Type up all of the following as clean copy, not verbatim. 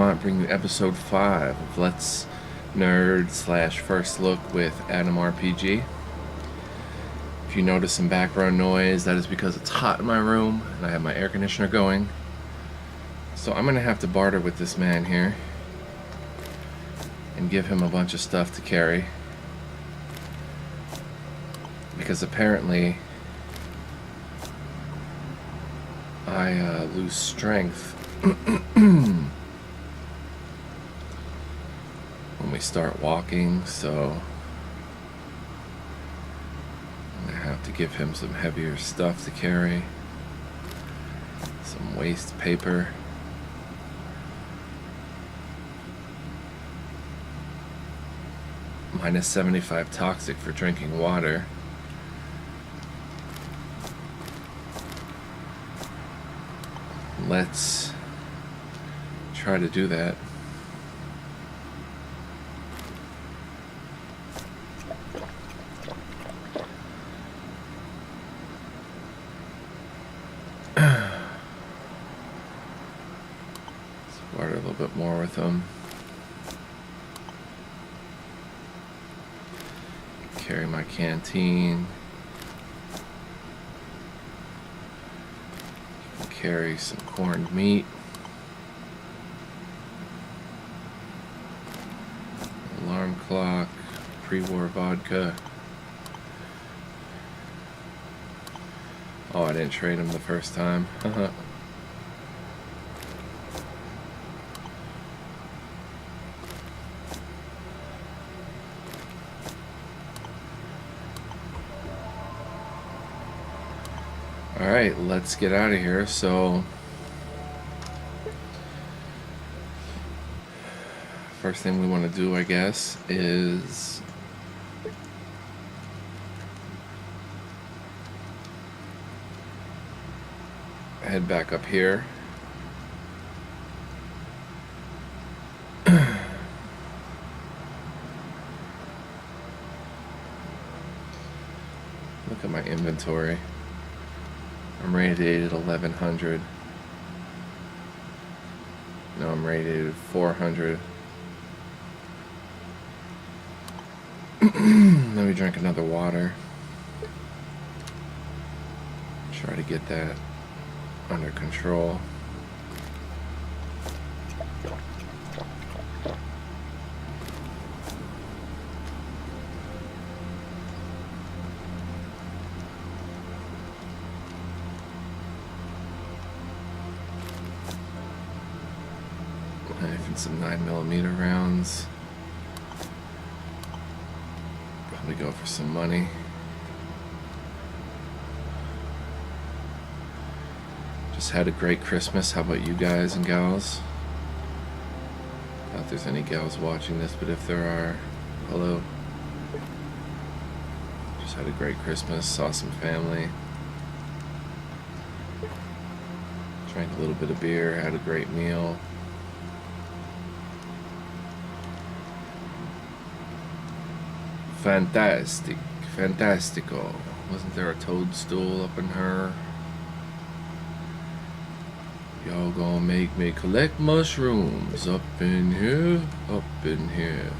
Vermont, bringing you episode 5 of Let's Nerd / First Look with Adam RPG. If you notice some background noise, that is because it's hot in my room and I have my air conditioner going. So I'm going to have to barter with this man here and give him a bunch of stuff to carry. Because apparently I lose strength when we start walking, so I'm gonna have to give him some heavier stuff to carry, some waste paper, minus 75 toxic for drinking water. Let's try to do that. Let's barter a little bit more with them. Carry my canteen. Carry some corned meat. Alarm clock, pre-war vodka. Oh, I didn't trade him the first time. Alright, let's get out of here. So, first thing we want to do, I guess, is head back up here. Look at my inventory. I'm rated at 1100. No, I'm rated at 400. Let me drink another water. Try to get that under control. Knife and some 9mm rounds. Probably go for some money. Just had a great Christmas. How about you guys and gals? Not if there's any gals watching this, but if there are, hello. Just had a great Christmas. Saw some family. Drank a little bit of beer. Had a great meal. Fantastic. Fantastico. Wasn't there a toadstool up in her? Y'all gonna make me collect mushrooms up in here? Up in here.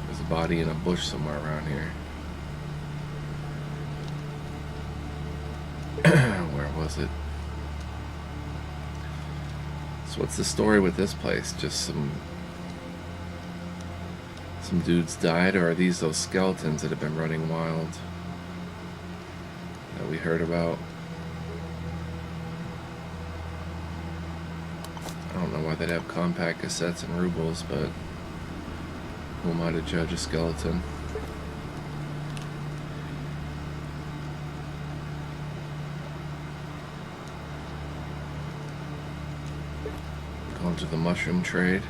There's a body in a bush somewhere around here. Where was it? So what's the story with this place? Just some dudes died, or are these those skeletons that have been running wild that we heard about? I don't know why they'd have compact cassettes and rubles, but who am I to judge a skeleton? Going to the mushroom trade.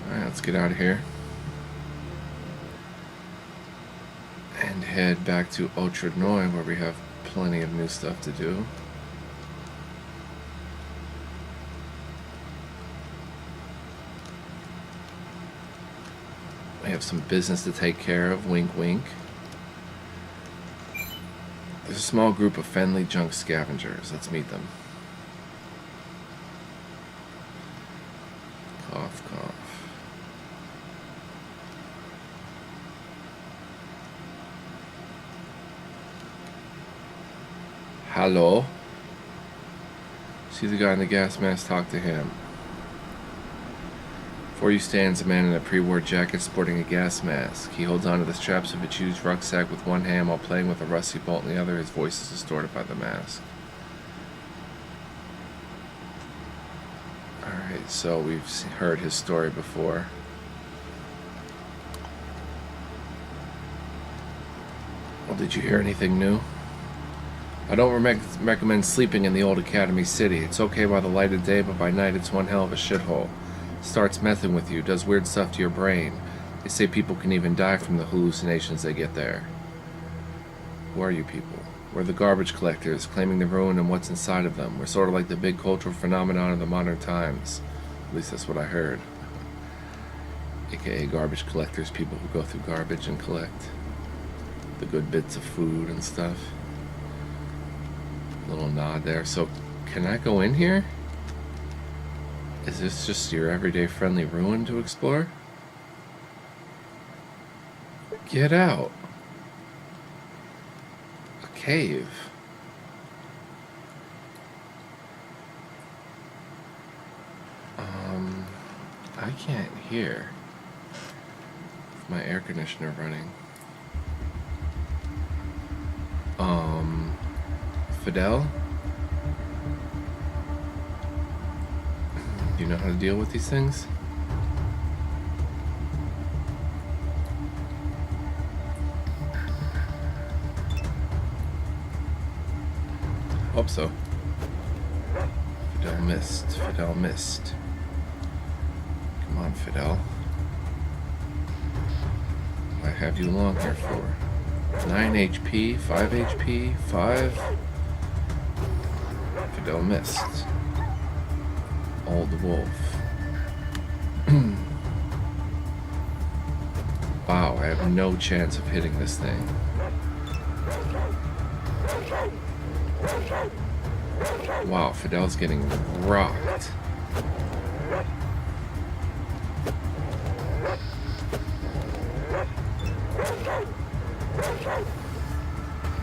Alright, let's get out of here. And head back to Outrednoy, where we have plenty of new stuff to do. We have some business to take care of, wink wink. There's a small group of Fenley junk scavengers. Let's meet them. Hello? See the guy in the gas mask, talk to him. Before you stands a man in a pre-war jacket sporting a gas mask. He holds onto the straps of a huge rucksack with one hand while playing with a rusty bolt in the other. His voice is distorted by the mask. Alright, so we've heard his story before. Well, did you hear anything new? I don't recommend sleeping in the old Academy City. It's okay by the light of day, but by night it's one hell of a shithole. Starts messing with you, does weird stuff to your brain. They say people can even die from the hallucinations they get there. Who are you people? We're the garbage collectors, claiming the ruin and what's inside of them. We're sort of like the big cultural phenomenon of the modern times. At least that's what I heard. AKA garbage collectors, people who go through garbage and collect the good bits of food and stuff. Little nod there. So, can I go in here? Is this just your everyday friendly ruin to explore? Get out. A cave. I can't hear. With my air conditioner running. Fidel? Do you know how to deal with these things? Hope so. Fidel missed. Fidel missed. Come on, Fidel. What I have you along here for? 9 HP, 5 HP, 5. Fidel missed. Old wolf. Wow, I have no chance of hitting this thing. Wow, Fidel's getting rocked.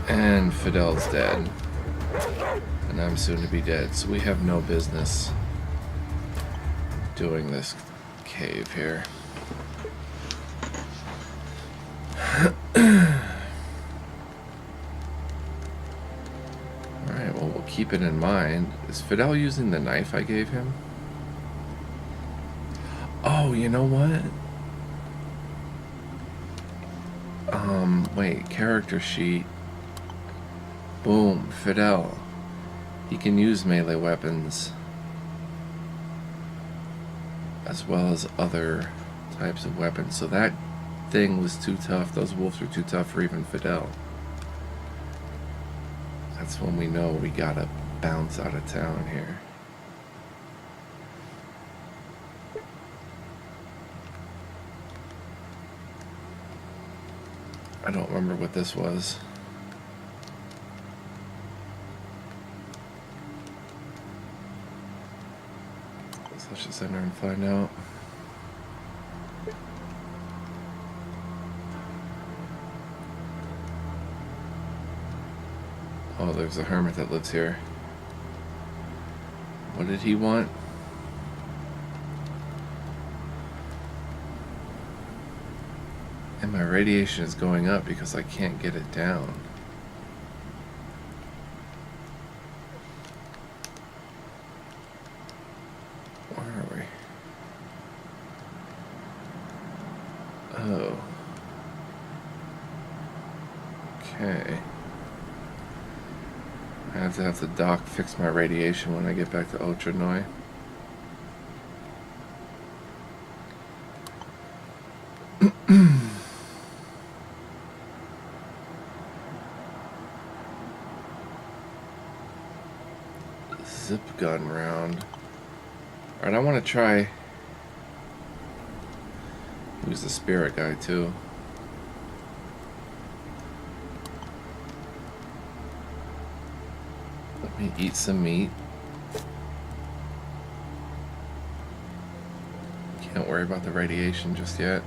And Fidel's dead. And I'm soon to be dead, so we have no business doing this cave here. Alright, well, we'll keep it in mind. Is Fidel using the knife I gave him? Oh, you know what? Wait, character sheet. Boom, Fidel. He can use melee weapons as well as other types of weapons. So that thing was too tough. Those wolves were too tough for even Fidel. That's when we know we gotta bounce out of town here. I don't remember what this was. So let's just enter and find out. Oh, there's a hermit that lives here. What did he want? And my radiation is going up because I can't get it down. Where are we? Oh. Okay. I have to dock fix my radiation when I get back to Ultranoi. Zip gun round. Alright, I want to try. Use the spirit guy too. Let me eat some meat. Can't worry about the radiation just yet.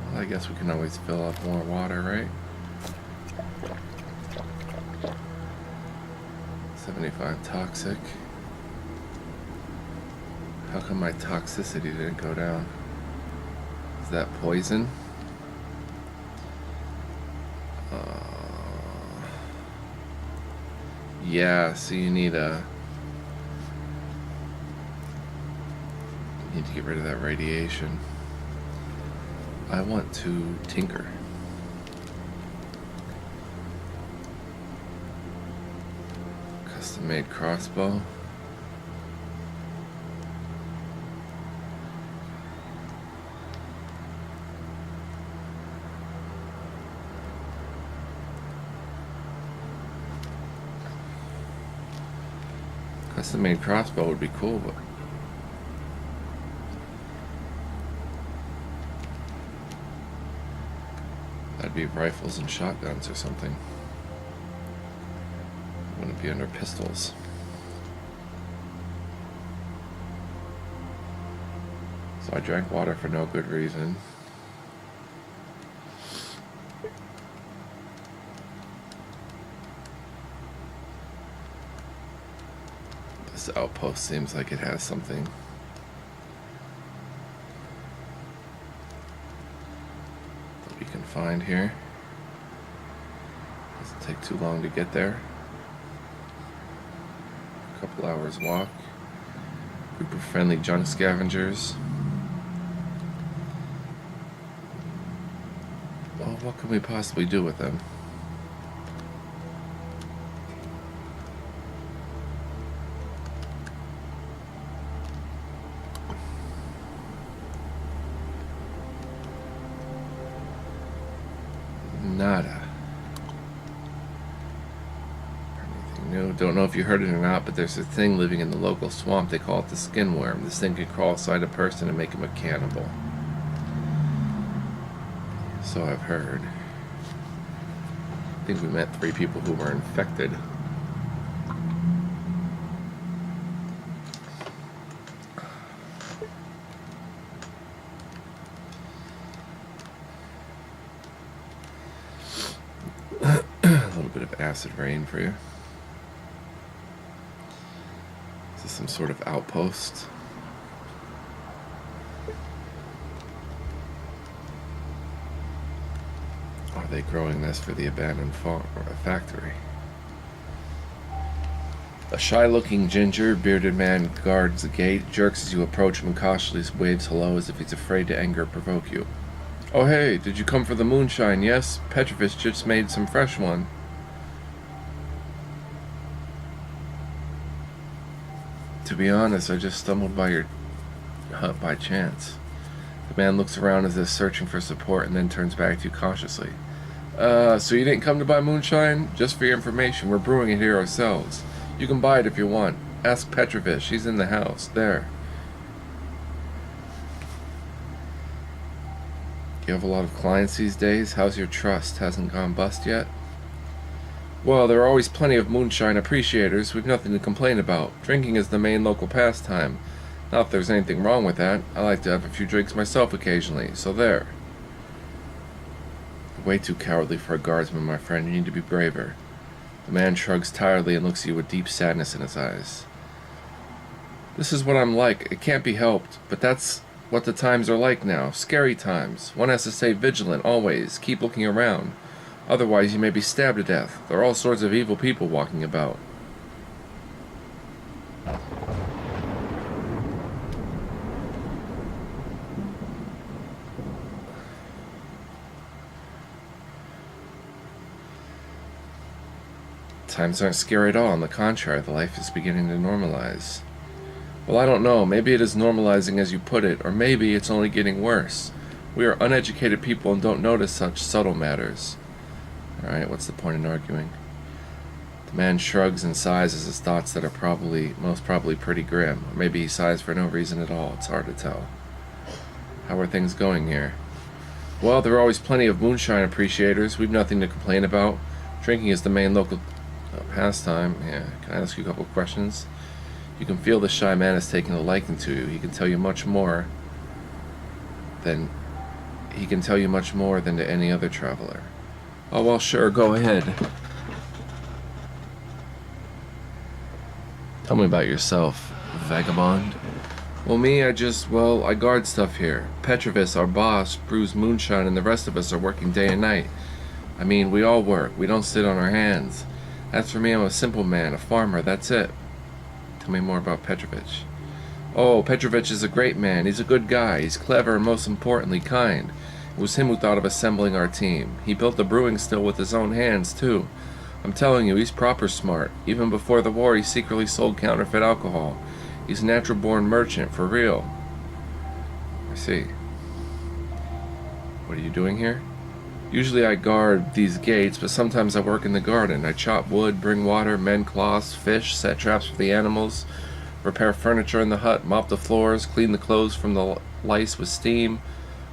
Well, I guess we can always fill up more water, right? 75 toxic. How come my toxicity didn't go down? Is that poison? Yeah, so you need to get rid of that radiation. I want to tinker. Custom made crossbow. Custom made crossbow would be cool, but that'd be rifles and shotguns or something. Wouldn't be under pistols. So I drank water for no good reason. This outpost seems like it has something. That we can find here. Doesn't take too long to get there. A couple hours walk. Group of friendly junk scavengers. Well, what can we possibly do with them? Nada. Anything new? Don't know if you heard it or not, but there's a thing living in the local swamp. They call it the skin worm. This thing can crawl inside a person and make him a cannibal. So I've heard. I think we met 3 people who were infected. A little bit of acid rain for you. Is this some sort of outpost? Are they growing this for the abandoned factory? A shy-looking ginger, bearded man guards the gate, jerks as you approach him and cautiously waves hello as if he's afraid to anger or provoke you. Oh hey, did you come for the moonshine? Yes, Petrovich just made some fresh one. To be honest, I just stumbled by your hut by chance. The man looks around as if searching for support and then turns back to you cautiously. So you didn't come to buy moonshine? Just for your information, we're brewing it here ourselves. You can buy it if you want. Ask Petrovich, she's in the house. There. You have a lot of clients these days? How's your trust? Hasn't gone bust yet? Well, there are always plenty of moonshine appreciators. We've nothing to complain about. Drinking is the main local pastime. Not that there's anything wrong with that. I like to have a few drinks myself occasionally, so there. You're way too cowardly for a guardsman, my friend. You need to be braver. The man shrugs tiredly and looks at you with deep sadness in his eyes. This is what I'm like. It can't be helped, but that's what the times are like now. Scary times. One has to stay vigilant, always. Keep looking around. Otherwise, you may be stabbed to death. There are all sorts of evil people walking about. Times aren't scary at all. On the contrary, the life is beginning to normalize. Well, I don't know. Maybe it is normalizing as you put it, or maybe it's only getting worse. We are uneducated people and don't notice such subtle matters. Alright, what's the point in arguing? The man shrugs and sighs as his thoughts that are most probably pretty grim. Or maybe he sighs for no reason at all. It's hard to tell. How are things going here? Well, there are always plenty of moonshine appreciators. We've nothing to complain about. Drinking is the main local pastime. Yeah, can I ask you a couple of questions? You can feel the shy man is taking a liking to you. He can tell you much more than to any other traveler. Oh, well, sure, go ahead. Tell me about yourself, vagabond. Well, me, I guard stuff here. Petrovich, our boss, brews moonshine, and the rest of us are working day and night. I mean, we all work. We don't sit on our hands. As for me, I'm a simple man, a farmer, that's it. Tell me more about Petrovich. Oh, Petrovich is a great man. He's a good guy. He's clever and, most importantly, kind. It was him who thought of assembling our team. He built the brewing still with his own hands, too. I'm telling you, he's proper smart. Even before the war, he secretly sold counterfeit alcohol. He's a natural-born merchant, for real. I see. What are you doing here? Usually I guard these gates, but sometimes I work in the garden. I chop wood, bring water, mend cloths, fish, set traps for the animals, repair furniture in the hut, mop the floors, clean the clothes from the lice with steam,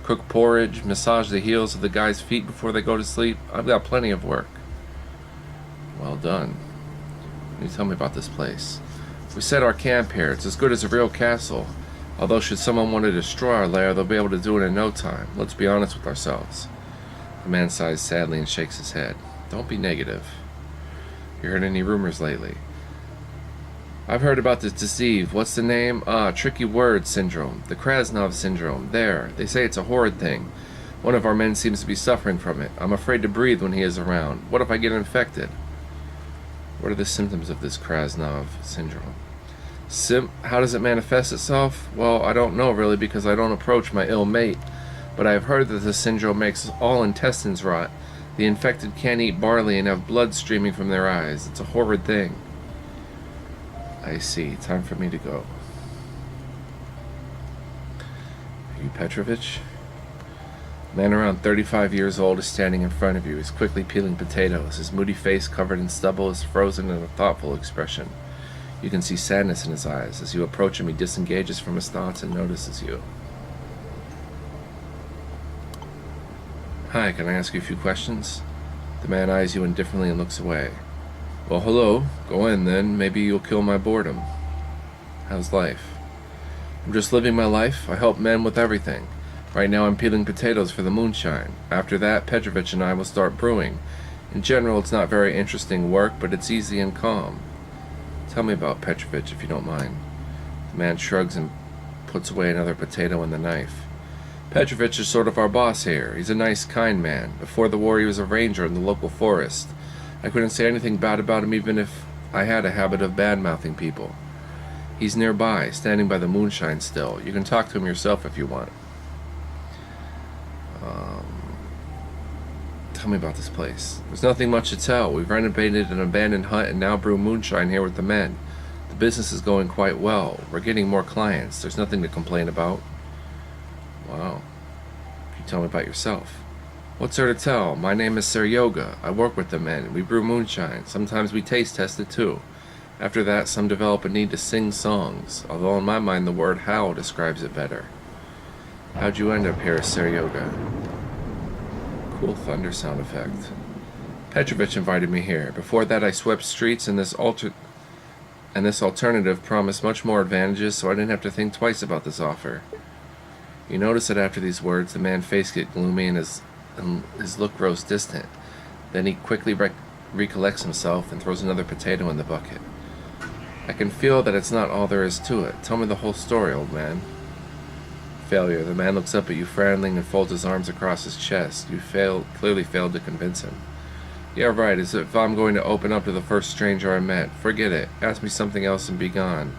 cook porridge, massage the heels of the guys' feet before they go to sleep. I've got plenty of work. Well done. Can you tell me about this place? We set our camp here. It's as good as a real castle. Although should someone want to destroy our lair, they'll be able to do it in no time. Let's be honest with ourselves. The man sighs sadly and shakes his head. Don't be negative. You heard any rumors lately? I've heard about this disease. What's the name? Tricky word syndrome. The Krasnov syndrome. There. They say it's a horrid thing. One of our men seems to be suffering from it. I'm afraid to breathe when he is around. What if I get infected? What are the symptoms of this Krasnov syndrome? How does it manifest itself? Well, I don't know really because I don't approach my ill mate. But I have heard that this syndrome makes all intestines rot. The infected can't eat barley and have blood streaming from their eyes. It's a horrid thing. I see. Time for me to go. Are you Petrovich? A man around 35 years old is standing in front of you. He's quickly peeling potatoes. His moody face, covered in stubble, is frozen in a thoughtful expression. You can see sadness in his eyes. As you approach him, he disengages from his thoughts and notices you. Hi, can I ask you a few questions? The man eyes you indifferently and looks away. Well, hello. Go in, then. Maybe you'll kill my boredom. How's life? I'm just living my life. I help men with everything. Right now I'm peeling potatoes for the moonshine. After that, Petrovich and I will start brewing. In general, it's not very interesting work, but it's easy and calm. Tell me about Petrovich, if you don't mind. The man shrugs and puts away another potato and the knife. Petrovich is sort of our boss here. He's a nice, kind man. Before the war, he was a ranger in the local forest. I couldn't say anything bad about him even if I had a habit of bad-mouthing people. He's nearby, standing by the moonshine still. You can talk to him yourself if you want. Tell me about this place. There's nothing much to tell. We've renovated an abandoned hut and now brew moonshine here with the men. The business is going quite well. We're getting more clients. There's nothing to complain about. Wow. Can you tell me about yourself? What's there to tell? My name is Seryoga. I work with the men. We brew moonshine. Sometimes we taste test it too. After that, some develop a need to sing songs, although in my mind the word howl describes it better. How'd you end up here, Seryoga? Cool thunder sound effect. Petrovich invited me here. Before that I swept streets, and this alternative promised much more advantages, so I didn't have to think twice about this offer. You notice that after these words, the man's face gets gloomy and his look grows distant. Then he quickly recollects himself and throws another potato in the bucket. I can feel that it's not all there is to it. Tell me the whole story, old man. Failure. The man looks up at you frowning and folds his arms across his chest. You clearly failed to convince him. Yeah, right, as if I'm going to open up to the first stranger I met. Forget it. Ask me something else and be gone.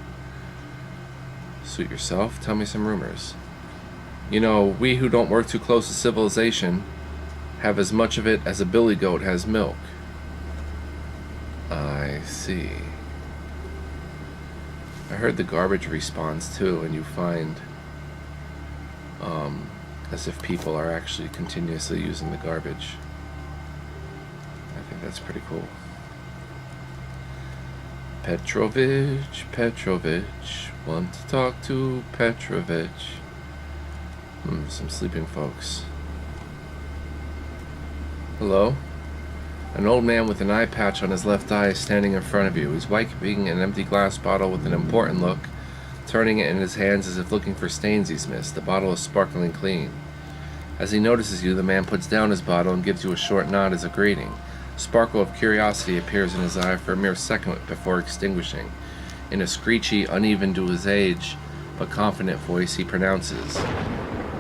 Suit yourself? Tell me some rumors. You know, we who don't work too close to civilization have as much of it as a billy goat has milk. I see. I heard the garbage respawns too, and you find as if people are actually continuously using the garbage. I think that's pretty cool. Petrovich, want to talk to Petrovich. Some sleeping folks. Hello? An old man with an eye patch on his left eye is standing in front of you. He's wiping an empty glass bottle with an important look, turning it in his hands as if looking for stains he's missed. The bottle is sparkling clean. As he notices you, the man puts down his bottle and gives you a short nod as a greeting. A sparkle of curiosity appears in his eye for a mere second before extinguishing. In a screechy, uneven to his age, but confident voice, he pronounces,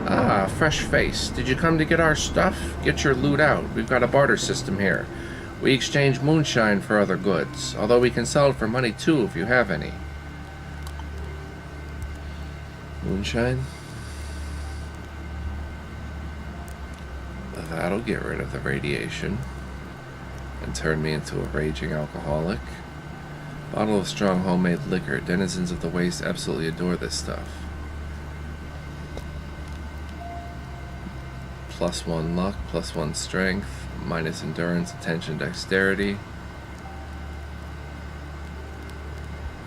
"Ah, fresh face. Did you come to get our stuff? Get your loot out. We've got a barter system here. We exchange moonshine for other goods, although we can sell it for money too if you have any." Moonshine? That'll get rid of the radiation and turn me into a raging alcoholic. Bottle of strong homemade liquor. Denizens of the waste absolutely adore this stuff. +1 luck, +1 strength, minus endurance, attention, dexterity.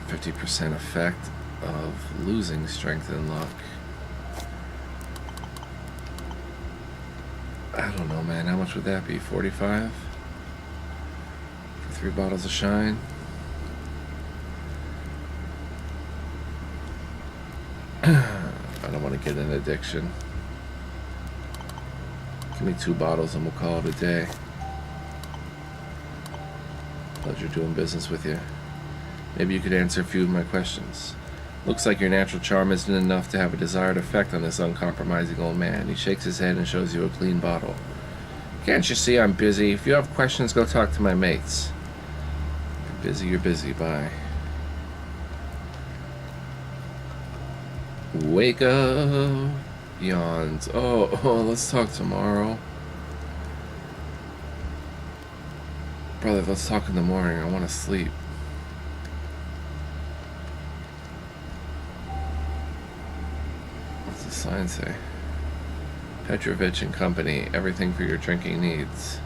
50% effect of losing strength and luck. I don't know, man. How much would that be? 45? For 3 bottles of shine? I don't want to get an addiction. Give me 2 bottles and we'll call it a day. Pleasure doing business with you. Maybe you could answer a few of my questions. Looks like your natural charm isn't enough to have a desired effect on this uncompromising old man. He shakes his head and shows you a clean bottle. Can't you see I'm busy? If you have questions, go talk to my mates. You're busy, you're busy. Bye. Wake up. Yawns. Oh, let's talk tomorrow. Brother, let's talk in the morning. I want to sleep. What's the sign say? Petrovich and Company. Everything for your drinking needs.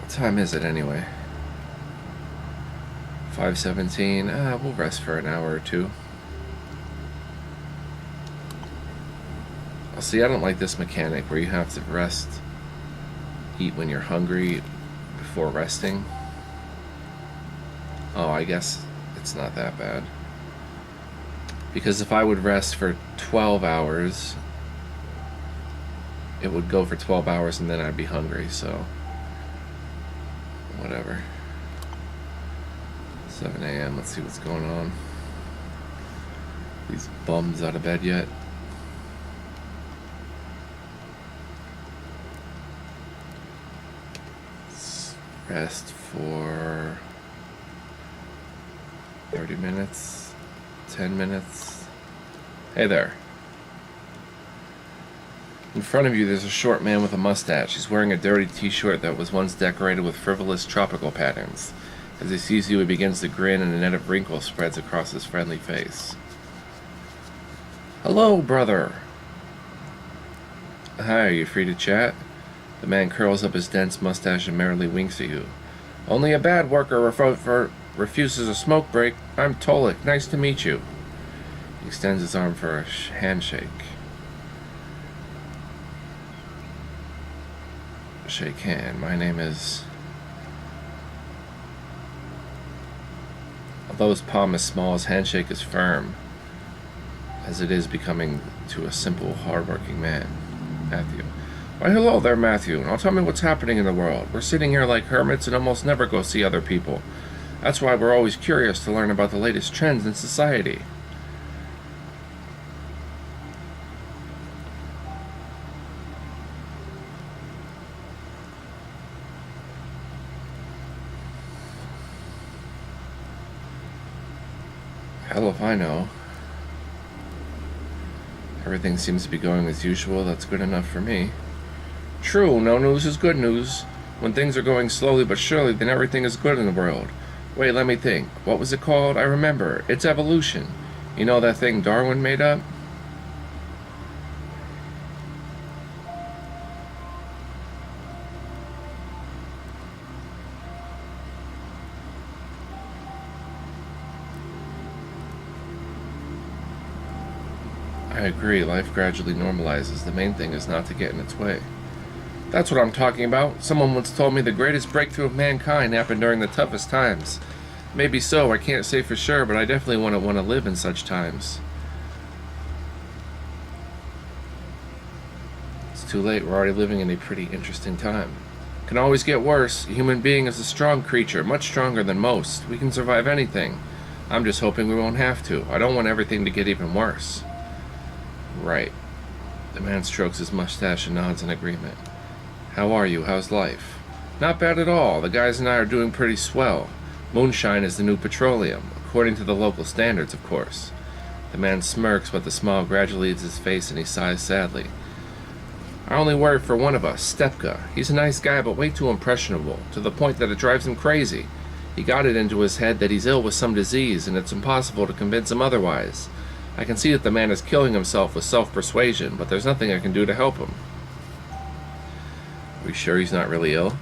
What time is it anyway? 5:17. We'll rest for an hour or two. See, I don't like this mechanic where you have to rest, eat when you're hungry before resting. Oh, I guess it's not that bad. Because if I would rest for 12 hours, it would go for 12 hours and then I'd be hungry, so whatever. 7 a.m. Let's see what's going on. These bums out of bed yet? Let's rest for 30 minutes, 10 minutes. Hey there. In front of you, there's a short man with a mustache. He's wearing a dirty t-shirt that was once decorated with frivolous tropical patterns. As he sees you, he begins to grin, and a net of wrinkles spreads across his friendly face. Hello, brother. Hi, are you free to chat? The man curls up his dense mustache and merrily winks at you. Only a bad worker refuses a smoke break. I'm Tolik. Nice to meet you. He extends his arm for a handshake. Shake hand. My name is... Although his palm is small, his handshake is firm, as it is becoming to a simple, hard-working man. Matthew. Why, hello there, Matthew. Now tell me what's happening in the world. We're sitting here like hermits and almost never go see other people. That's why we're always curious to learn about the latest trends in society. Hell if I know. Everything seems to be going as usual. That's good enough for me. True, no news is good news. When things are going slowly but surely, then everything is good in the world. Wait, let me think. What was it called? I remember. It's evolution. You know that thing Darwin made up? I agree. Life gradually normalizes. The main thing is not to get in its way. That's what I'm talking about. Someone once told me the greatest breakthrough of mankind happened during the toughest times. Maybe so, I can't say for sure, but I definitely want to live in such times. It's too late. We're already living in a pretty interesting time. Can always get worse. A human being is a strong creature, much stronger than most. We can survive anything. I'm just hoping we won't have to. I don't want everything to get even worse. Right. The man strokes his mustache and nods in agreement. How are you? How's life? Not bad at all. The guys and I are doing pretty swell. Moonshine is the new petroleum, according to the local standards, of course. The man smirks, but the smile gradually leaves his face and he sighs sadly. I only worry for one of us, Stepka. He's a nice guy, but way too impressionable, to the point that it drives him crazy. He got it into his head that he's ill with some disease, and it's impossible to convince him otherwise. I can see that the man is killing himself with self-persuasion, but there's nothing I can do to help him. Are you sure he's not really ill?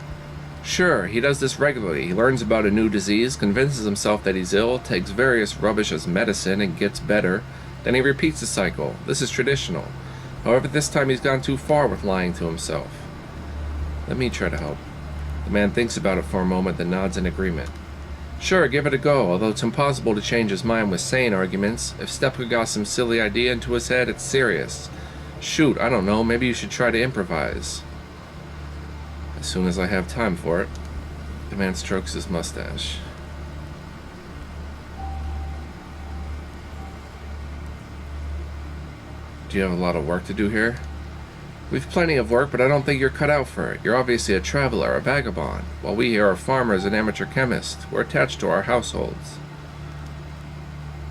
Sure, he does this regularly. He learns about a new disease, convinces himself that he's ill, takes various rubbish as medicine, and gets better. Then he repeats the cycle. This is traditional. However, this time he's gone too far with lying to himself. Let me try to help. The man thinks about it for a moment, then nods in agreement. Sure, give it a go, although it's impossible to change his mind with sane arguments. If Stepka got some silly idea into his head, it's serious. Shoot, I don't know, maybe you should try to improvise. As soon as I have time for it. The man strokes his mustache. Do you have a lot of work to do here? We've plenty of work, but I don't think you're cut out for it. You're obviously a traveler, a vagabond, while we here are farmers and amateur chemists. We're attached to our households.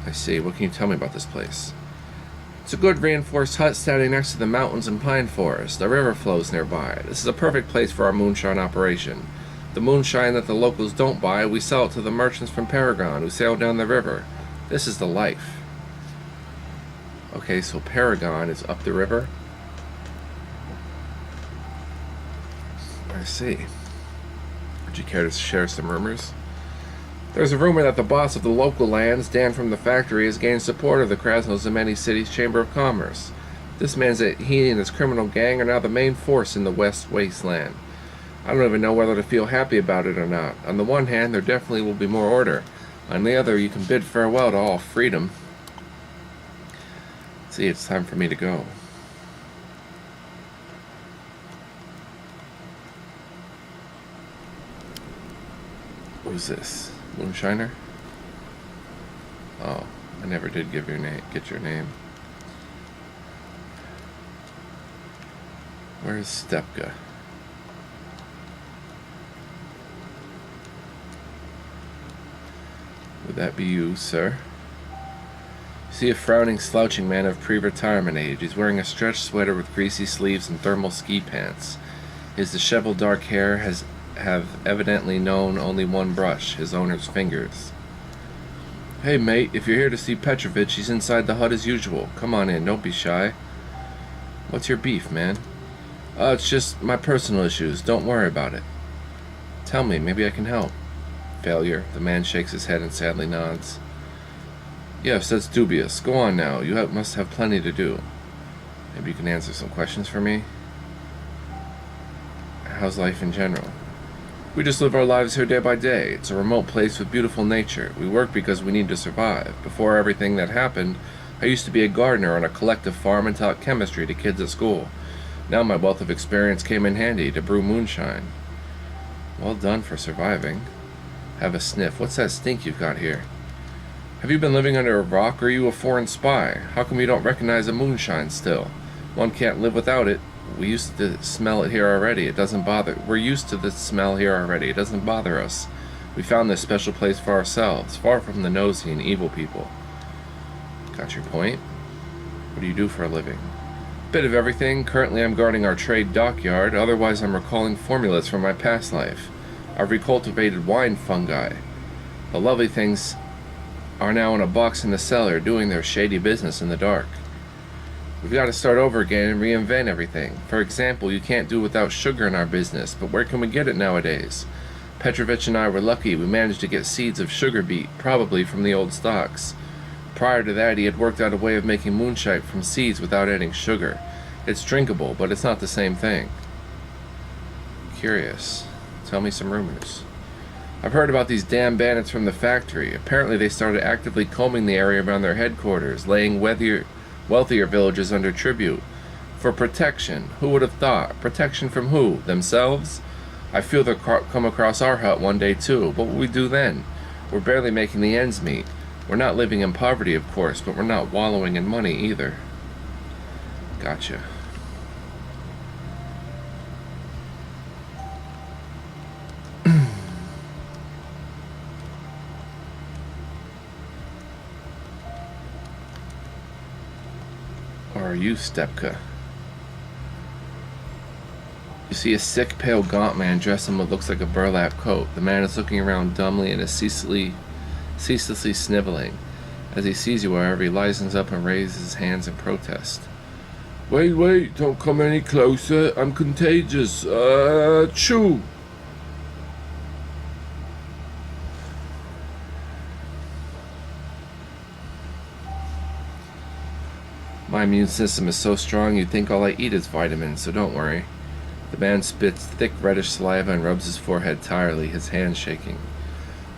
I see. What can you tell me about this place? It's a good reinforced hut standing next to the mountains and pine forest. A river flows nearby. This is a perfect place for our moonshine operation. The moonshine that the locals don't buy, we sell it to the merchants from Paragon who sail down the river. This is the life. Okay, so Paragon is up the river? I see. Would you care to share some rumors? There's a rumor that the boss of the local lands, Dan from the factory, has gained support of the Krasno-Znameni City's Chamber of Commerce. This means that he and his criminal gang are now the main force in the West Wasteland. I don't even know whether to feel happy about it or not. On the one hand, there definitely will be more order. On the other, you can bid farewell to all freedom. See, it's time for me to go. Who's this? Moonshiner? Oh, I never did get your name. Where's Stepka? Would that be you, sir? See a frowning, slouching man of pre-retirement age. He's wearing a stretched sweater with greasy sleeves and thermal ski pants. His disheveled dark hair have evidently known only one brush, his owner's fingers. Hey mate, if you're here to see Petrovich, he's inside the hut as usual. Come on in, don't be shy. What's your beef, man? It's just my personal issues, don't worry about it. Tell me, maybe I can help. Failure. The man shakes his head and sadly nods. Yes, that's dubious. Go on now, you must have plenty to do. Maybe you can answer some questions for me? How's life in general? We just live our lives here day by day. It's a remote place with beautiful nature. We work because we need to survive. Before everything that happened, I used to be a gardener on a collective farm and taught chemistry to kids at school. Now my wealth of experience came in handy to brew moonshine. Well done for surviving. Have a sniff. What's that stink you've got here? Have you been living under a rock, or are you a foreign spy? How come you don't recognize a moonshine still? One can't live without it. We used to smell it here already. It doesn't bother. We're used to the smell here already. It doesn't bother us. We found this special place for ourselves, far from the nosy and evil people. Got your point? What do you do for a living? Bit of everything. Currently I'm guarding our trade dockyard. Otherwise I'm recalling formulas from my past life. I've recultivated wine fungi. The lovely things are now in a box in the cellar doing their shady business in the dark. We've got to start over again and reinvent everything. For example, you can't do without sugar in our business, but where can we get it nowadays? Petrovich and I were lucky. We managed to get seeds of sugar beet, probably from the old stocks. Prior to that, he had worked out a way of making moonshine from seeds without adding sugar. It's drinkable, but it's not the same thing. Curious. Tell me some rumors. I've heard about these damn bandits from the factory. Apparently they started actively combing the area around their headquarters, laying wealthier villages under tribute. For protection. Who would have thought? Protection from who? Themselves? I feel they'll come across our hut one day too. What will we do then? We're barely making the ends meet. We're not living in poverty, of course, but we're not wallowing in money either. Gotcha. Or are you Stepka? You see a sick, pale, gaunt man dressed in what looks like a burlap coat. The man is looking around dumbly and is ceaselessly sniveling. As he sees you, however, he lightens up and raises his hands in protest. Wait, don't come any closer. I'm contagious. Chew! My immune system is so strong you'd think all I eat is vitamins, so don't worry. The man spits thick reddish saliva and rubs his forehead tiredly, his hands shaking.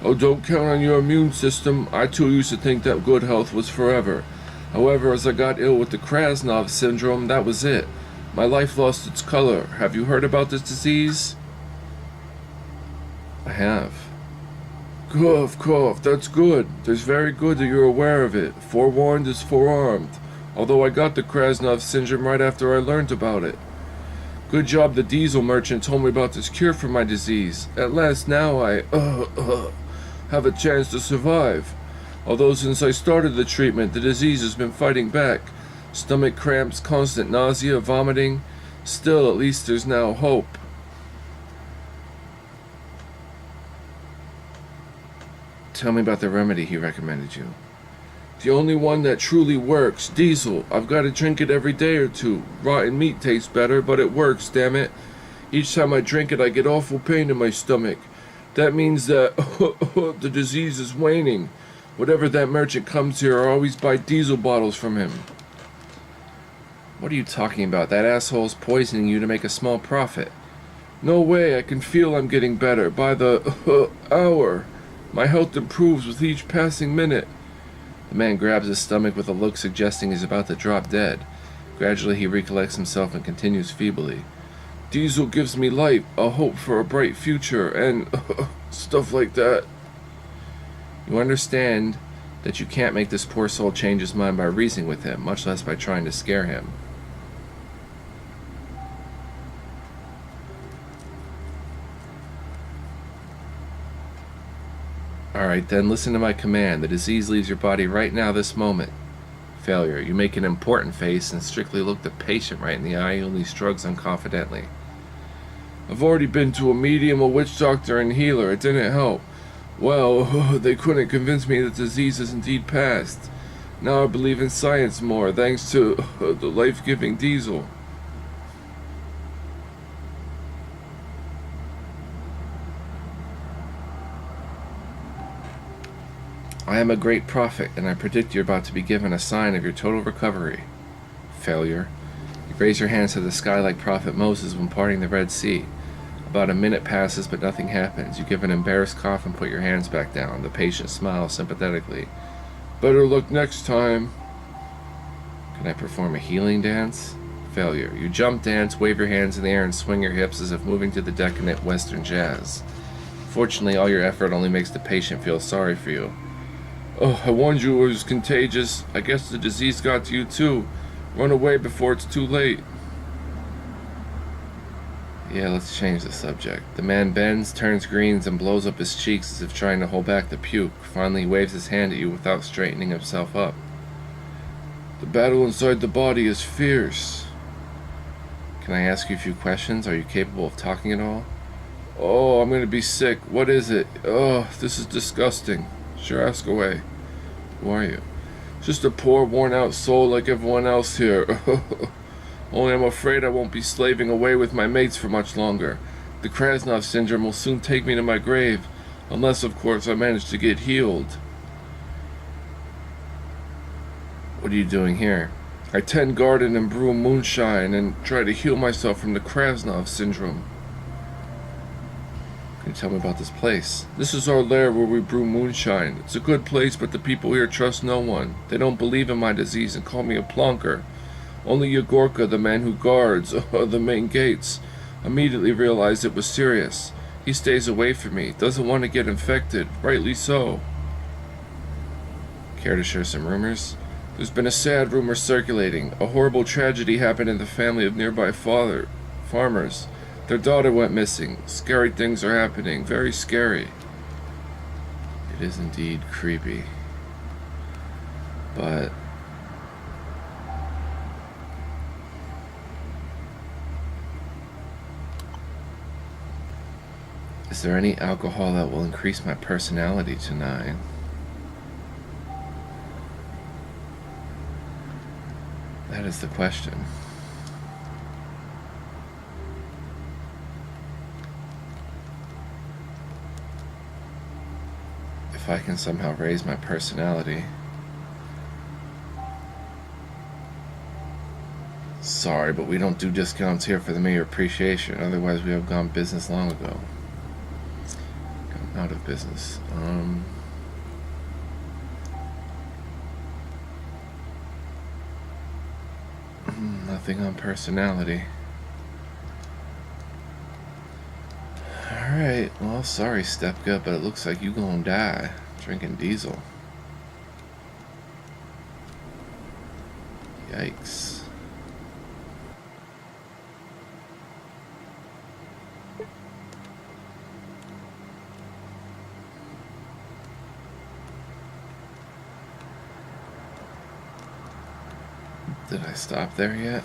Oh, don't count on your immune system. I too used to think that good health was forever. However, as I got ill with the Krasnov syndrome, that was it. My life lost its color. Have you heard about this disease? I have. Cough, that's good. It's very good that you're aware of it. Forewarned is forearmed. Although I got the Krasnov syndrome right after I learned about it. Good job the diesel merchant told me about this cure for my disease. At last now I have a chance to survive. Although since I started the treatment, the disease has been fighting back. Stomach cramps, constant nausea, vomiting. Still, at least there's now hope. Tell me about the remedy he recommended you. The only one that truly works, diesel. I've got to drink it every day or two. Rotten meat tastes better, but it works, damn it. Each time I drink it, I get awful pain in my stomach. That means that the disease is waning. Whatever that merchant comes here, I always buy diesel bottles from him. What are you talking about? That asshole's poisoning you to make a small profit. No way, I can feel I'm getting better. By the hour. My health improves with each passing minute. The man grabs his stomach with a look suggesting he's about to drop dead. Gradually he recollects himself and continues feebly. Diesel gives me light, a hope for a bright future, and stuff like that. You understand that you can't make this poor soul change his mind by reasoning with him, much less by trying to scare him. Alright then, listen to my command. The disease leaves your body right now, this moment. Failure. You make an important face and strictly look the patient right in the eye. He only shrugs unconfidently. I've already been to a medium, a witch doctor, and healer. It didn't help. Well, they couldn't convince me that the disease is indeed past. Now I believe in science more, thanks to the life-giving diesel. I am a great prophet, and I predict you're about to be given a sign of your total recovery. Failure. You raise your hands to the sky like Prophet Moses when parting the Red Sea. About a minute passes, but nothing happens. You give an embarrassed cough and put your hands back down. The patient smiles sympathetically. Better luck next time. Can I perform a healing dance? Failure. You jump dance, wave your hands in the air, and swing your hips as if moving to the decadent Western jazz. Fortunately, all your effort only makes the patient feel sorry for you. Oh, I warned you it was contagious. I guess the disease got to you too. Run away before it's too late. Yeah, let's change the subject. The man bends, turns green, and blows up his cheeks as if trying to hold back the puke. Finally, he waves his hand at you without straightening himself up. The battle inside the body is fierce. Can I ask you a few questions? Are you capable of talking at all? Oh, I'm gonna be sick. What is it? Oh, this is disgusting. Sure, ask away. Who are you? Just a poor, worn-out soul like everyone else here. Only I'm afraid I won't be slaving away with my mates for much longer. The Krasnov syndrome will soon take me to my grave, unless, of course, I manage to get healed. What are you doing here? I tend garden and brew moonshine and try to heal myself from the Krasnov syndrome. Can you tell me about this place? This is our lair where we brew moonshine. It's a good place, but the people here trust no one. They don't believe in my disease and call me a plonker. Only Yegorka, the man who guards the main gates, Immediately realized it was serious. He stays away from me, doesn't want to get infected, rightly so. Care to share some rumors? There's been a sad rumor circulating. A horrible tragedy happened in the family of nearby farmers. Their daughter went missing. Scary things are happening. Very scary. It is indeed creepy. But is there any alcohol that will increase my personality to 9? That is the question. If I can somehow raise my personality. Sorry, but we don't do discounts here for the mayor appreciation. Otherwise, we have gone business long ago. Gone out of business. Nothing on personality. Alright, well, sorry, Stepka, but it looks like you gonna die drinking diesel. Yikes. Did I stop there yet?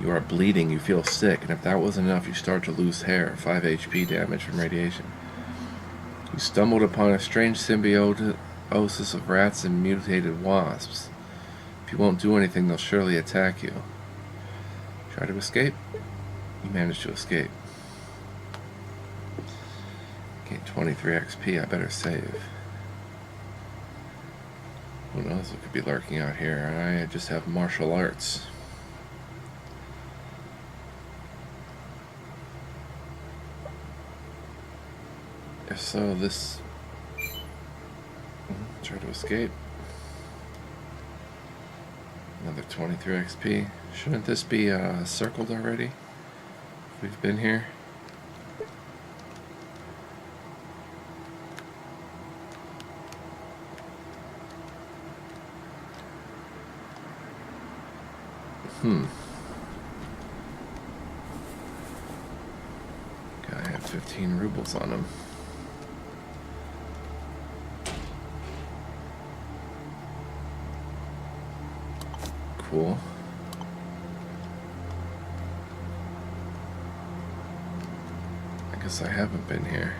You are bleeding, you feel sick, and if that wasn't enough, you start to lose hair. 5 HP damage from radiation. You stumbled upon a strange symbiosis of rats and mutated wasps. If you won't do anything, they'll surely attack you. Try to escape? You managed to escape. Gain 23 XP, I better save. Who knows what could be lurking out here? I just have martial arts. If so, this... Try to escape. Another 23 XP. Shouldn't this be circled already? We've been here. Guy had 15 rubles on him. Cool. I guess I haven't been here.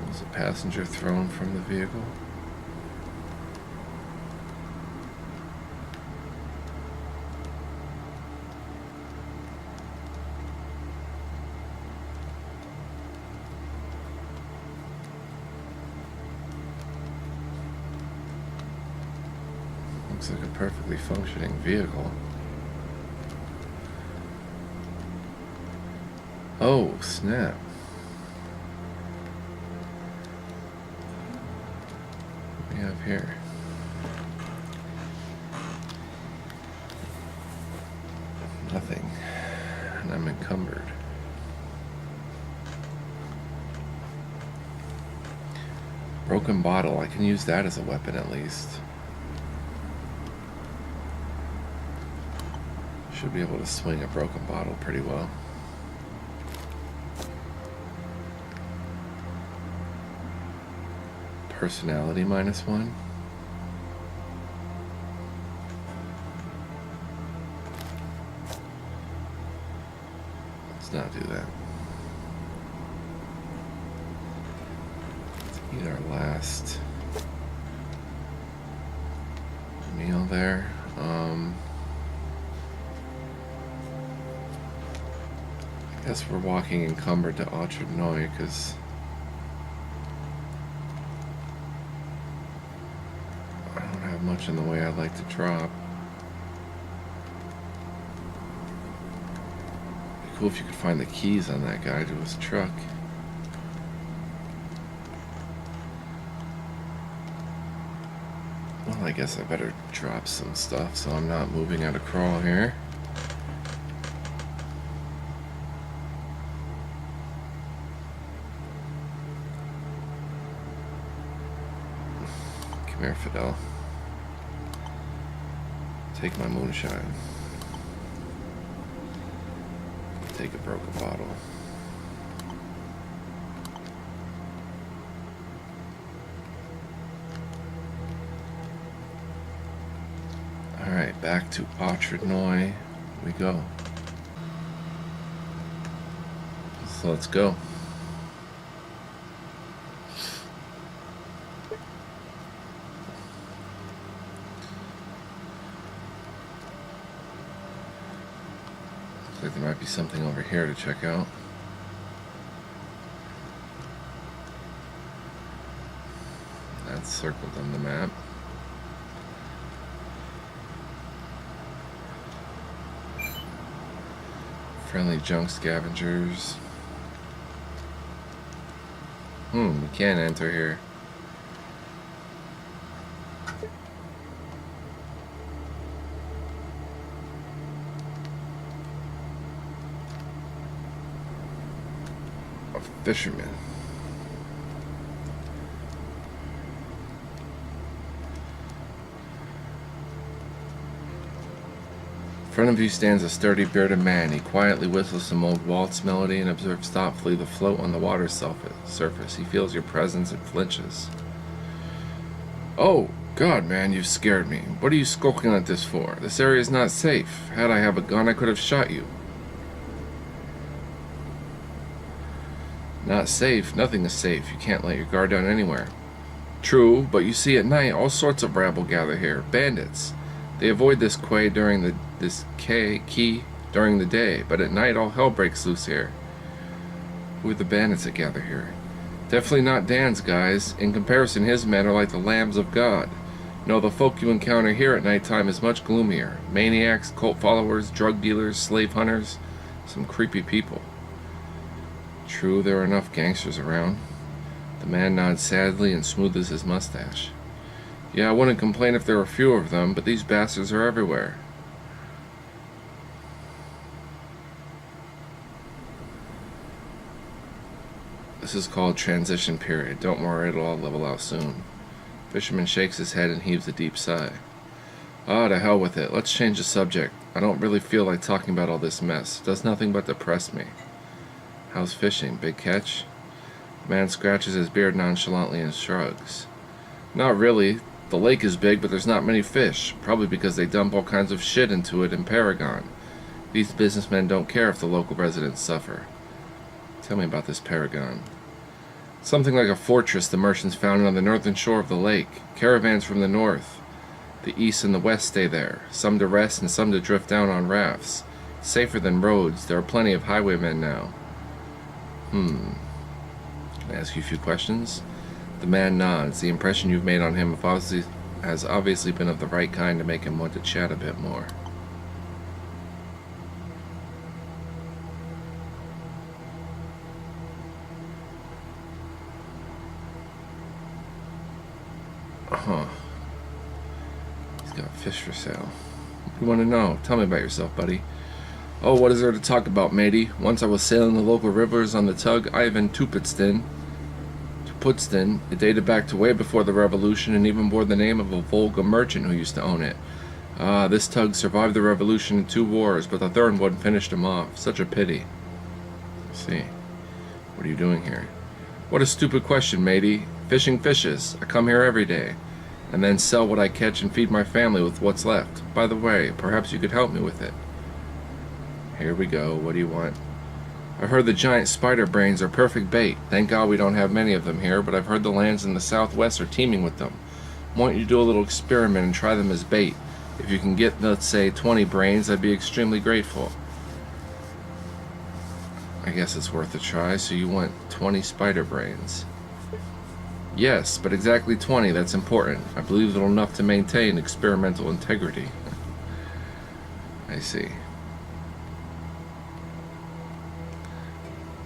Was a passenger thrown from the vehicle? Looks like a perfectly functioning vehicle. Oh, snap. What do we have here? Nothing. And I'm encumbered. Broken bottle. I can use that as a weapon at least. Should be able to swing a broken bottle pretty well. Personality -1. Let's not do that. Let's eat our last meal there. I guess we're walking encumbered to Orchard because I don't have much in the way I'd like to drop. It'd be cool if you could find the keys on that guy to his truck. guess I better drop some stuff so I'm not moving out of crawl here. Come here, Fidel. Take my moonshine. Take a broken bottle. Alright, back to Autrednoy we go. So let's go. Looks like there might be something over here to check out. That's circled on the map. Friendly junk scavengers. We can't enter here. A fisherman. In front of you stands a sturdy bearded man. He quietly whistles some old waltz melody and observes thoughtfully the float on the water surface. He feels your presence and flinches. Oh, God, man, you've scared me. What are you skulking like this for? This area is not safe. Had I have a gun, I could have shot you. Not safe. Nothing is safe. You can't let your guard down anywhere. True, but you see at night all sorts of rabble gather here. Bandits. They avoid this quay during the day, but at night all hell breaks loose here. Who are the bandits that gather here? Definitely not Dan's guys. In comparison, his men are like the lambs of God. No, the folk you encounter here at nighttime is much gloomier. Maniacs, cult followers, drug dealers, slave hunters, some creepy people. True, there are enough gangsters around. The man nods sadly and smoothes his mustache. Yeah, I wouldn't complain if there were fewer of them, but these bastards are everywhere. This is called transition period. Don't worry, it'll all level out soon. Fisherman shakes his head and heaves a deep sigh. Ah, to hell with it. Let's change the subject. I don't really feel like talking about all this mess. It does nothing but depress me. How's fishing? Big catch? The man scratches his beard nonchalantly and shrugs. Not really. The lake is big, but there's not many fish. Probably because they dump all kinds of shit into it in Paragon. These businessmen don't care if the local residents suffer. Tell me about this Paragon. Something like a fortress the merchants founded on the northern shore of the lake. Caravans from the north, the east and the west stay there. Some to rest and some to drift down on rafts. Safer than roads. There are plenty of highwaymen now. Can I ask you a few questions? The man nods. The impression you've made on him has obviously been of the right kind to make him want to chat a bit more. He's got fish for sale. What do you want to know? Tell me about yourself, buddy. Oh, what is there to talk about, matey? Once I was sailing the local rivers on the tug Ivan Tuputstin. It dated back to way before the revolution and even bore the name of a Volga merchant who used to own it. This tug survived the revolution in 2 wars, but the third one finished him off. Such a pity. I see. What are you doing here? What a stupid question, matey. Fishing fishes. I come here every day, and then sell what I catch and feed my family with what's left. By the way, perhaps you could help me with it. Here we go. What do you want? I've heard the giant spider brains are perfect bait. Thank God we don't have many of them here, but I've heard the lands in the southwest are teeming with them. I want you to do a little experiment and try them as bait. If you can get, let's say, 20 brains, I'd be extremely grateful. I guess it's worth a try. So you want 20 spider brains? Yes, but exactly 20, that's important. I believe it'll enough to maintain experimental integrity. I see.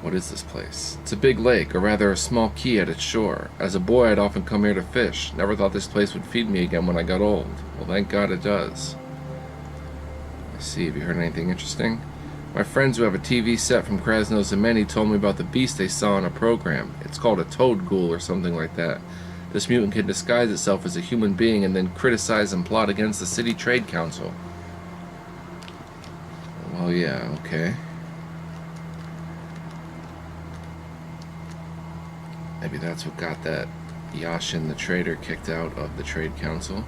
What is this place? It's a big lake, or rather a small key at its shore. As a boy, I'd often come here to fish. Never thought this place would feed me again when I got old. Well, thank God it does. I see. Have you heard anything interesting? My friends who have a TV set from Krasno-Zameni told me about the beast they saw in a program. It's called a toad ghoul or something like that. This mutant can disguise itself as a human being and then criticize and plot against the City Trade Council. Well, yeah, okay. Maybe that's what got that Yashin the trader kicked out of the Trade Council.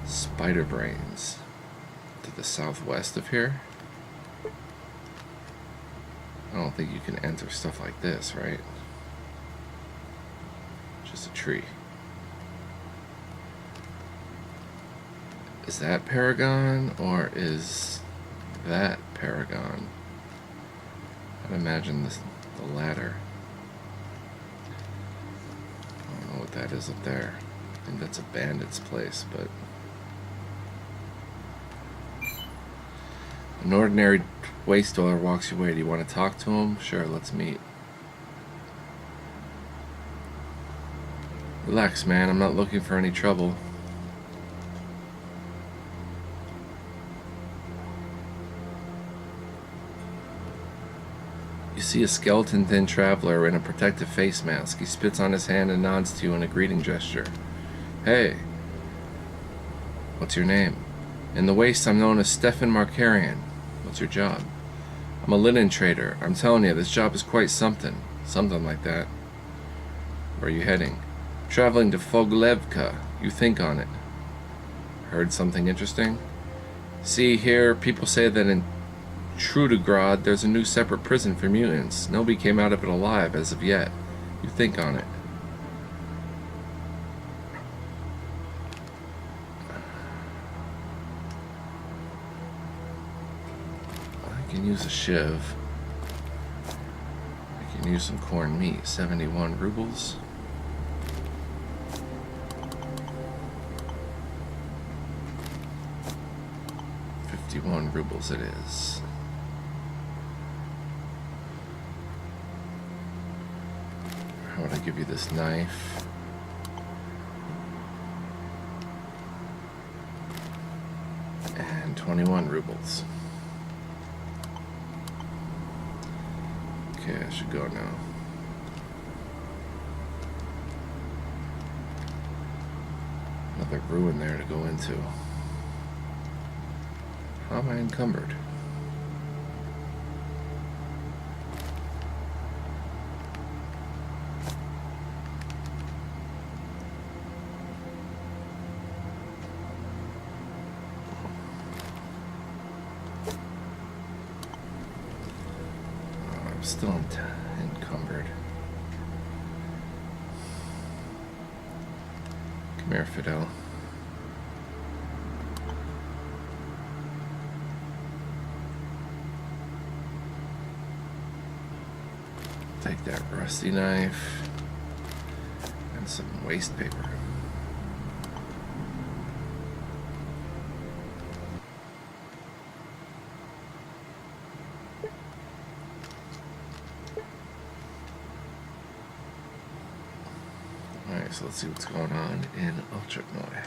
Spider brains. To the southwest of here? I don't think you can enter stuff like this, right? Just a tree. Is that Paragon, or is that Paragon? I'd imagine the latter. I don't know what that is up there. I think that's a bandit's place, but... An ordinary waste dweller walks your way. Do you want to talk to him? Sure, let's meet. Relax, man. I'm not looking for any trouble. You see a skeleton-thin traveler in a protective face mask. He spits on his hand and nods to you in a greeting gesture. Hey. What's your name? In the waste, I'm known as Stefan Markarian. What's your job? I'm a linen trader. I'm telling you, this job is quite something. Something like that. Where are you heading? Traveling to Foglevka. You think on it. Heard something interesting? See, here, people say that in Trudegrad, there's a new separate prison for mutants. Nobody came out of it alive as of yet. You think on it. I can use a shiv. I can use some corned meat. 71 rubles. $51 it is. How would I give you this knife? And 21 rubles. Okay, I should go now. Another ruin there to go into. How am I encumbered? I'm still encumbered. Come here, Fidel. Take that rusty knife and some waste paper. Alright, so let's see what's going on in Ultraknoy.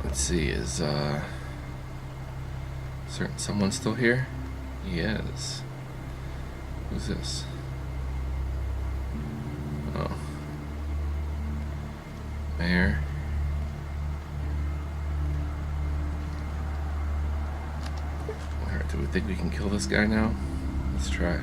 Let's see, is someone still here? Yes. Who's this? Oh. Mayor. Alright, do we think we can kill this guy now? Let's try.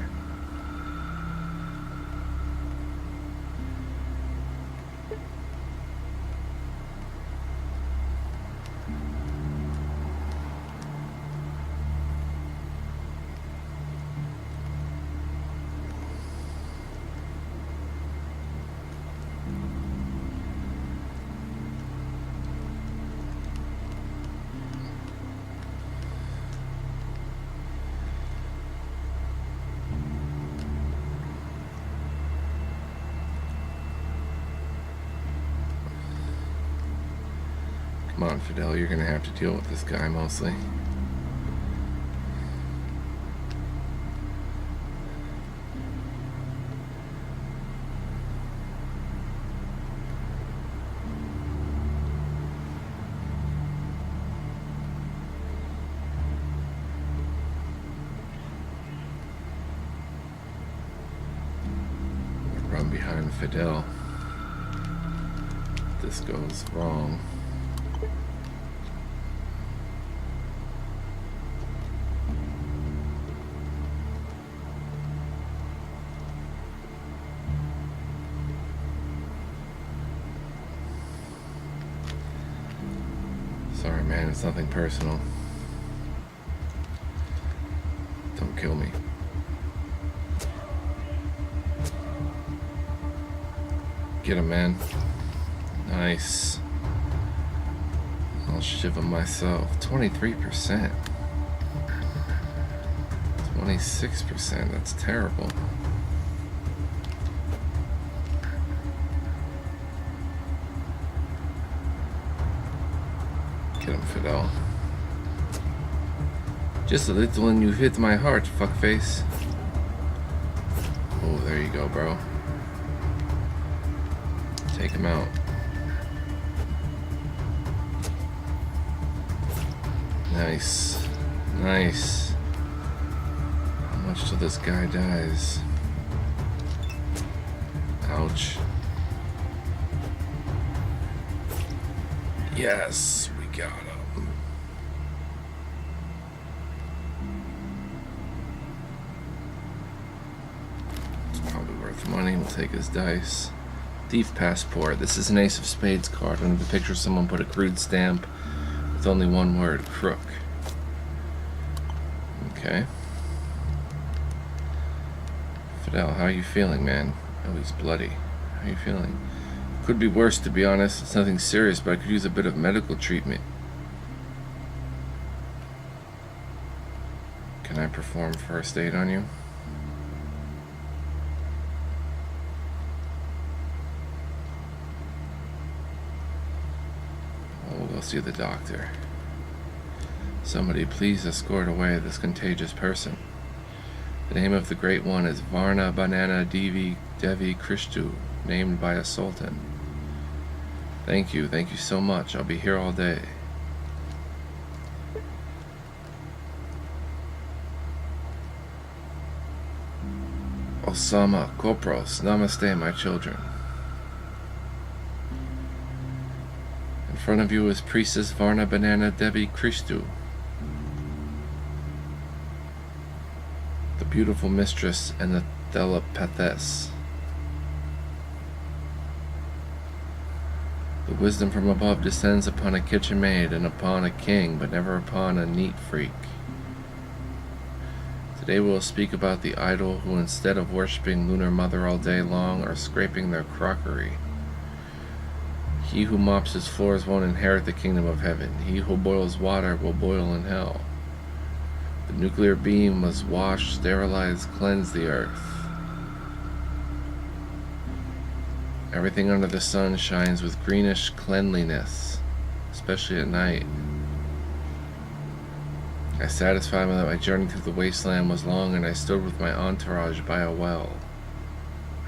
Come on, Fidel, you're gonna have to deal with this guy mostly. Run behind Fidel. This goes wrong. Sorry, man, it's nothing personal. Don't kill me. Get him, man. Nice. I'll shiv him myself. 23%. 26%. That's terrible. Get him, Fidel. Just a little and you hit my heart, fuckface. Oh, there you go, bro. Take him out. Nice. Nice. How much till this guy dies? Ouch. Yes, we got him. It's probably worth money. We'll take his dice. Thief passport. This is an ace of spades card. Under the picture, someone put a crude stamp with only one word: crook. Okay. Fidel, how are you feeling, man? Oh, he's bloody. How are you feeling? Could be worse, to be honest. It's nothing serious, but I could use a bit of medical treatment. Can I perform first aid on you? We'll go see the doctor. Somebody please escort away this contagious person. The name of the Great One is Varna Banana Devi Krishtu, named by a sultan. Thank you so much. I'll be here all day. Osama, Kopros, Namaste, my children. In front of you is Priestess Varna Banana Devi Krishtu, the beautiful mistress and the telepathes. The wisdom from above descends upon a kitchen maid and upon a king, but never upon a neat freak. Today we will speak about the idol who, instead of worshipping Lunar Mother all day long, are scraping their crockery. He who mops his floors won't inherit the kingdom of heaven. He who boils water will boil in hell. The nuclear beam must wash, sterilize, cleanse the earth. Everything under the sun shines with greenish cleanliness, especially at night. I satisfied me that my journey through the wasteland was long, and I stood with my entourage by a well.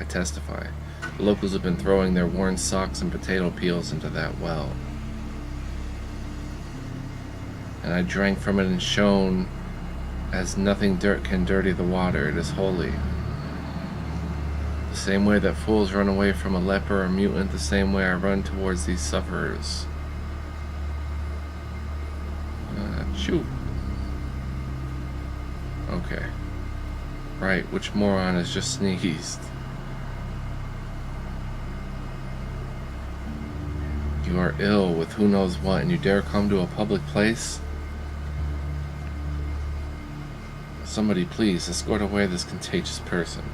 I testify. The locals have been throwing their worn socks and potato peels into that well. And I drank from it and shone as nothing dirt can dirty the water. It is holy. The same way that fools run away from a leper or mutant, the same way I run towards these sufferers. Shoot. Okay. Right, which moron has just sneezed? You are ill with who knows what, and you dare come to a public place? Somebody please escort away this contagious person.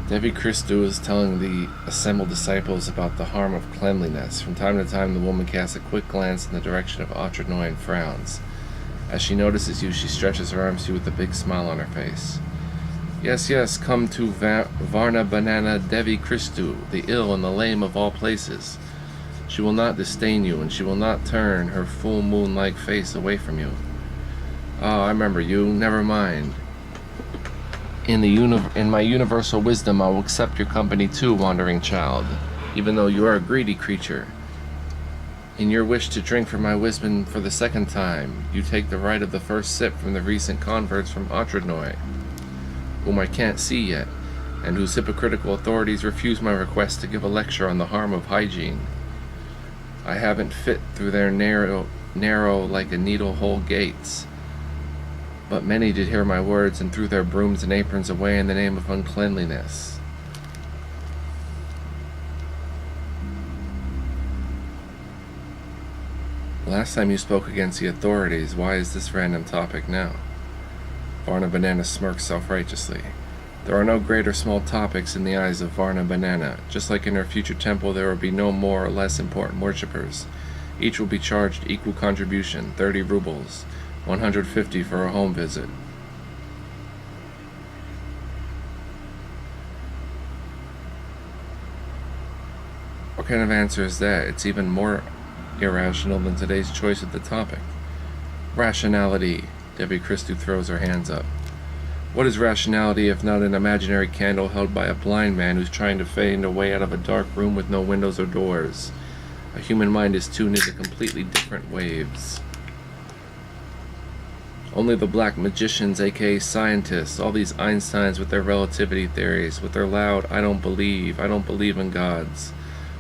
Devi Christu is telling the assembled disciples about the harm of cleanliness. From time to time, the woman casts a quick glance in the direction of Audrenoy and frowns. As she notices you, she stretches her arms to you with a big smile on her face. Yes, yes, come to Varna Banana Devi Christu, the ill and the lame of all places. She will not disdain you, and she will not turn her full moon-like face away from you. Oh, I remember you. Never mind. In my universal wisdom, I will accept your company too, wandering child, even though you are a greedy creature. In your wish to drink from my wisdom for the second time, you take the right of the first sip from the recent converts from Otradnoy, whom I can't see yet, and whose hypocritical authorities refuse my request to give a lecture on the harm of hygiene. I haven't fit through their narrow like a needle-hole gates, but many did hear my words and threw their brooms and aprons away in the name of uncleanliness. Last time you spoke against the authorities, why is this random topic now? Varna Banana smirked self-righteously. There are no great or small topics in the eyes of Varna Banana. Just like in her future temple, there will be no more or less important worshippers. Each will be charged equal contribution, 30 rubles, 150 for a home visit. What kind of answer is that? It's even more irrational than today's choice of the topic. Rationality. Debbie Christou throws her hands up. What is rationality if not an imaginary candle held by a blind man who's trying to find a way out of a dark room with no windows or doors? A human mind is tuned into completely different waves. Only the black magicians, aka scientists, all these Einsteins with their relativity theories, with their loud, I don't believe in gods.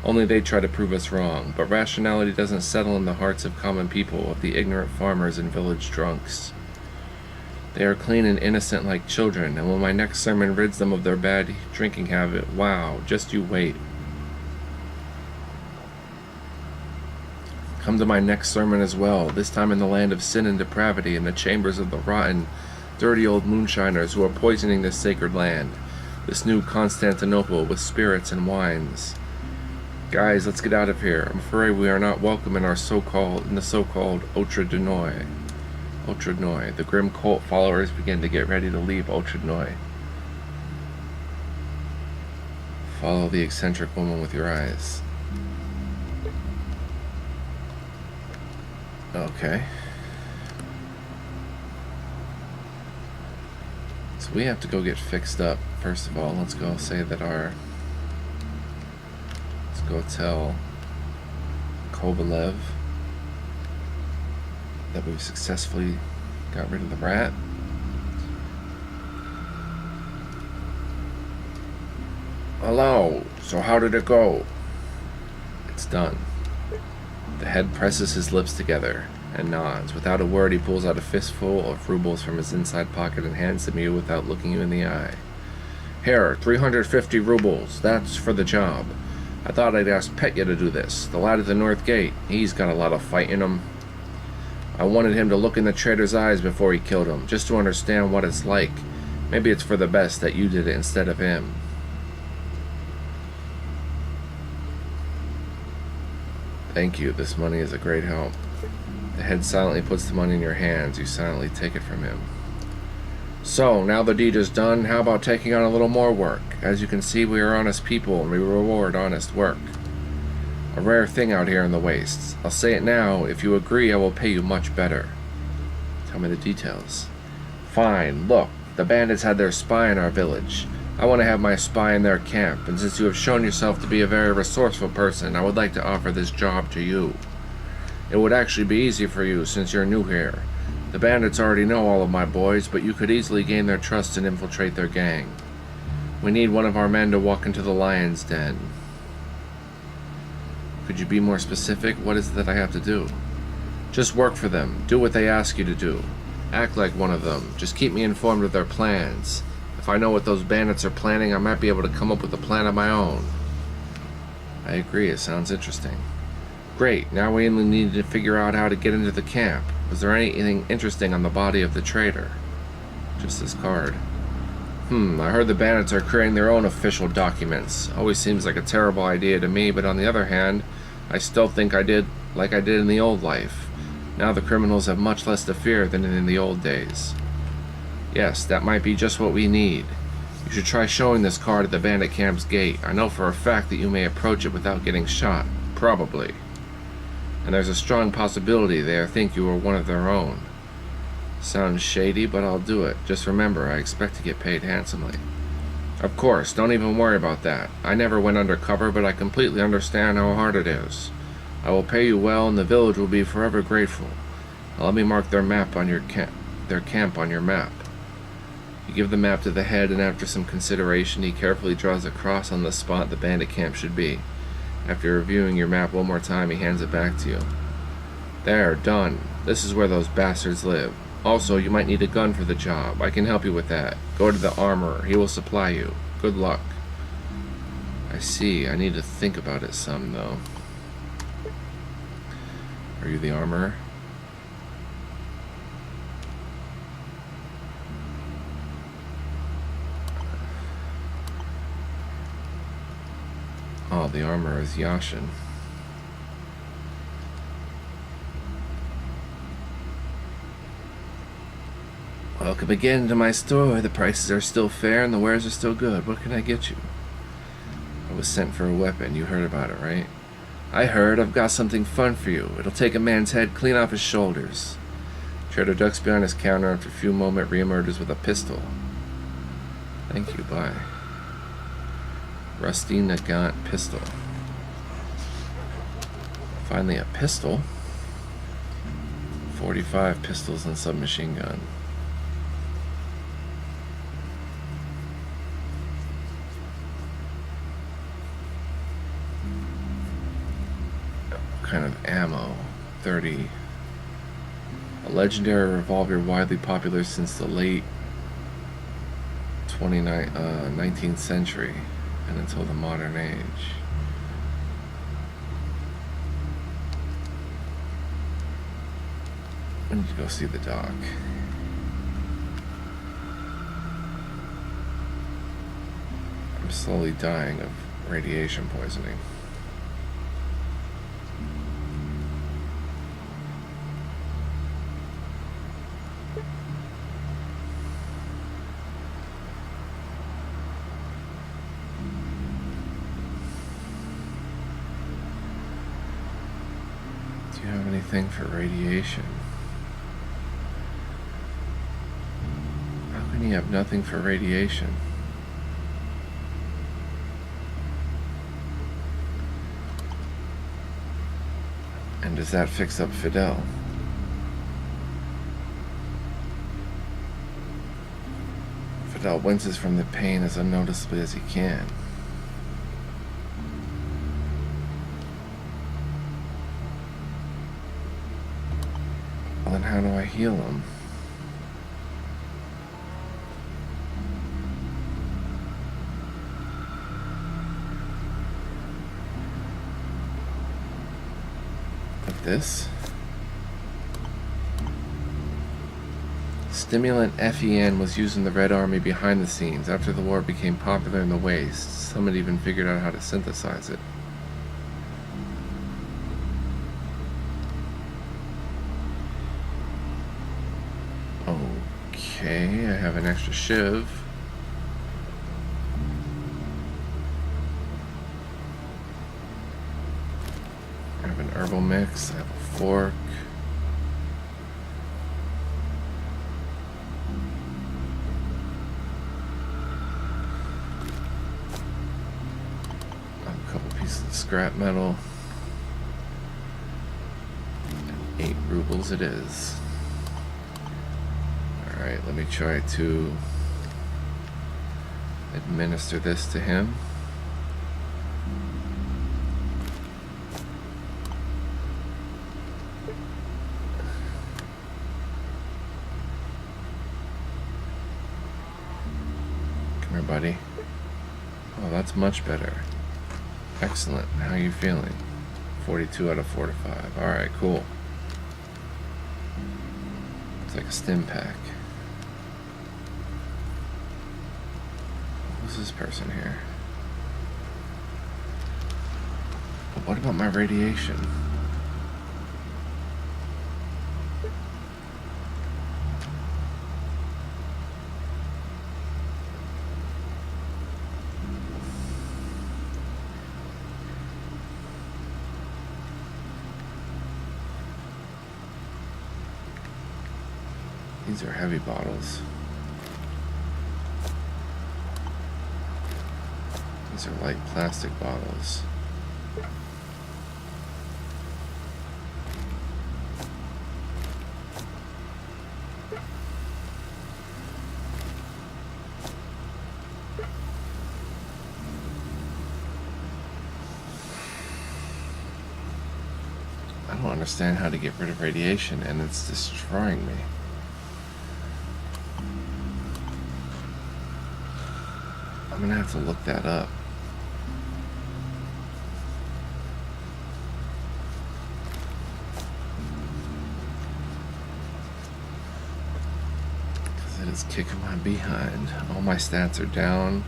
Only they try to prove us wrong, but rationality doesn't settle in the hearts of common people, of the ignorant farmers and village drunks. They are clean and innocent like children, and when my next sermon rids them of their bad drinking habit, wow, just you wait. Come to my next sermon as well, this time in the land of sin and depravity, in the chambers of the rotten, dirty old moonshiners who are poisoning this sacred land, this new Constantinople with spirits and wines. Guys, let's get out of here. I'm afraid we are not welcome in the so-called Otradnoy. Otradnoy. The grim cult followers begin to get ready to leave Otradnoy. Follow the eccentric woman with your eyes. Okay. So we have to go get fixed up. First of all, let's go say that let's go tell Kovalev that we've successfully got rid of the rat. Hello, so how did it go? It's done. The head presses his lips together and nods. Without a word, he pulls out a fistful of rubles from his inside pocket and hands them to you without looking you in the eye. Here, 350 rubles. That's for the job. I thought I'd ask Petya to do this. The lad at the north gate. He's got a lot of fight in him. I wanted him to look in the traitor's eyes before he killed him, just to understand what it's like. Maybe it's for the best that you did it instead of him. Thank you. This money is a great help. The head silently puts the money in your hands. You silently take it from him. So, now the deed is done, how about taking on a little more work? As you can see, we are honest people, and we reward honest work. A rare thing out here in the wastes. I'll say it now. If you agree, I will pay you much better. Tell me the details. Fine. Look, the bandits had their spy in our village. I want to have my spy in their camp, and since you have shown yourself to be a very resourceful person, I would like to offer this job to you. It would actually be easy for you, since you're new here. The bandits already know all of my boys, but you could easily gain their trust and infiltrate their gang. We need one of our men to walk into the lion's den. Could you be more specific? What is it that I have to do? Just work for them. Do what they ask you to do. Act like one of them. Just keep me informed of their plans. If I know what those bandits are planning, I might be able to come up with a plan of my own. I agree. It sounds interesting. Great. Now we only need to figure out how to get into the camp. Was there anything interesting on the body of the traitor? Just this card. I heard the bandits are creating their own official documents. Always seems like a terrible idea to me, but on the other hand, I still think I did like I did in the old life. Now the criminals have much less to fear than in the old days. Yes, that might be just what we need. You should try showing this card at the bandit camp's gate. I know for a fact that you may approach it without getting shot. Probably. And there's a strong possibility they think you are one of their own. Sounds shady, but I'll do it. Just remember, I expect to get paid handsomely. Of course, don't even worry about that. I never went undercover, but I completely understand how hard it is. I will pay you well, and the village will be forever grateful. Now let me mark their camp on your map. You give the map to the head, and after some consideration, he carefully draws a cross on the spot the bandit camp should be. After reviewing your map one more time, he hands it back to you. There, done. This is where those bastards live. Also, you might need a gun for the job. I can help you with that. Go to the armorer. He will supply you. Good luck. I see. I need to think about it some, though. Are you the armorer? Oh, the armorer is Yashin. Welcome again to my store. The prices are still fair and the wares are still good. What can I get you? I was sent for a weapon. You heard about it, right? I heard. I've got something fun for you. It'll take a man's head clean off his shoulders. Trader ducks behind his counter. After a few moments, reemerges with a pistol. Thank you. Bye. Rusty Nagant pistol. Finally a pistol. 45 pistols and submachine gun. Kind of ammo. 30. A legendary revolver widely popular since the late 19th century and until the modern age. I need to go see the doc. I'm slowly dying of radiation poisoning. Do you have anything for radiation? How can you have nothing for radiation? And does that fix up Fidel? Fidel winces from the pain as unnoticeably as he can. Well, then how do I heal him? Like this? Stimulant FEN was used in the Red Army behind the scenes. After the war it became popular in the West. Some had even figured out how to synthesize it. Okay, I have an extra shiv. I have an herbal mix, I have a fork. I have a couple pieces of scrap metal. And 8 rubles it is. Alright, let me try to administer this to him. Come here, buddy. Oh, that's much better. Excellent. How are you feeling? 42 out of 45. Alright, cool. It's like a stim pack. Who's this person here? But what about my radiation? These are heavy bottles. These are light plastic bottles. I don't understand how to get rid of radiation, and it's destroying me. I'm gonna have to look that up. Because it is kicking my behind. All my stats are down.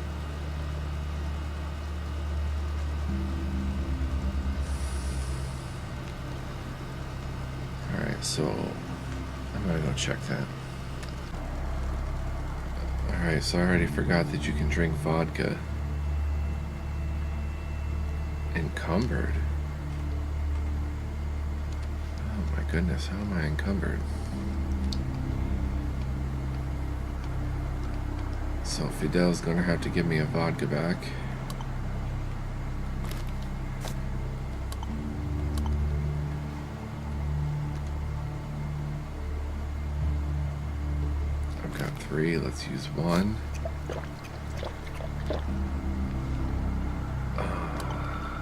Alright, so I'm gonna go check that. Alright, so I already forgot that you can drink vodka. Encumbered? Oh my goodness, how am I encumbered? So Fidel's gonna have to give me a vodka back. I've got 3, let's use 1.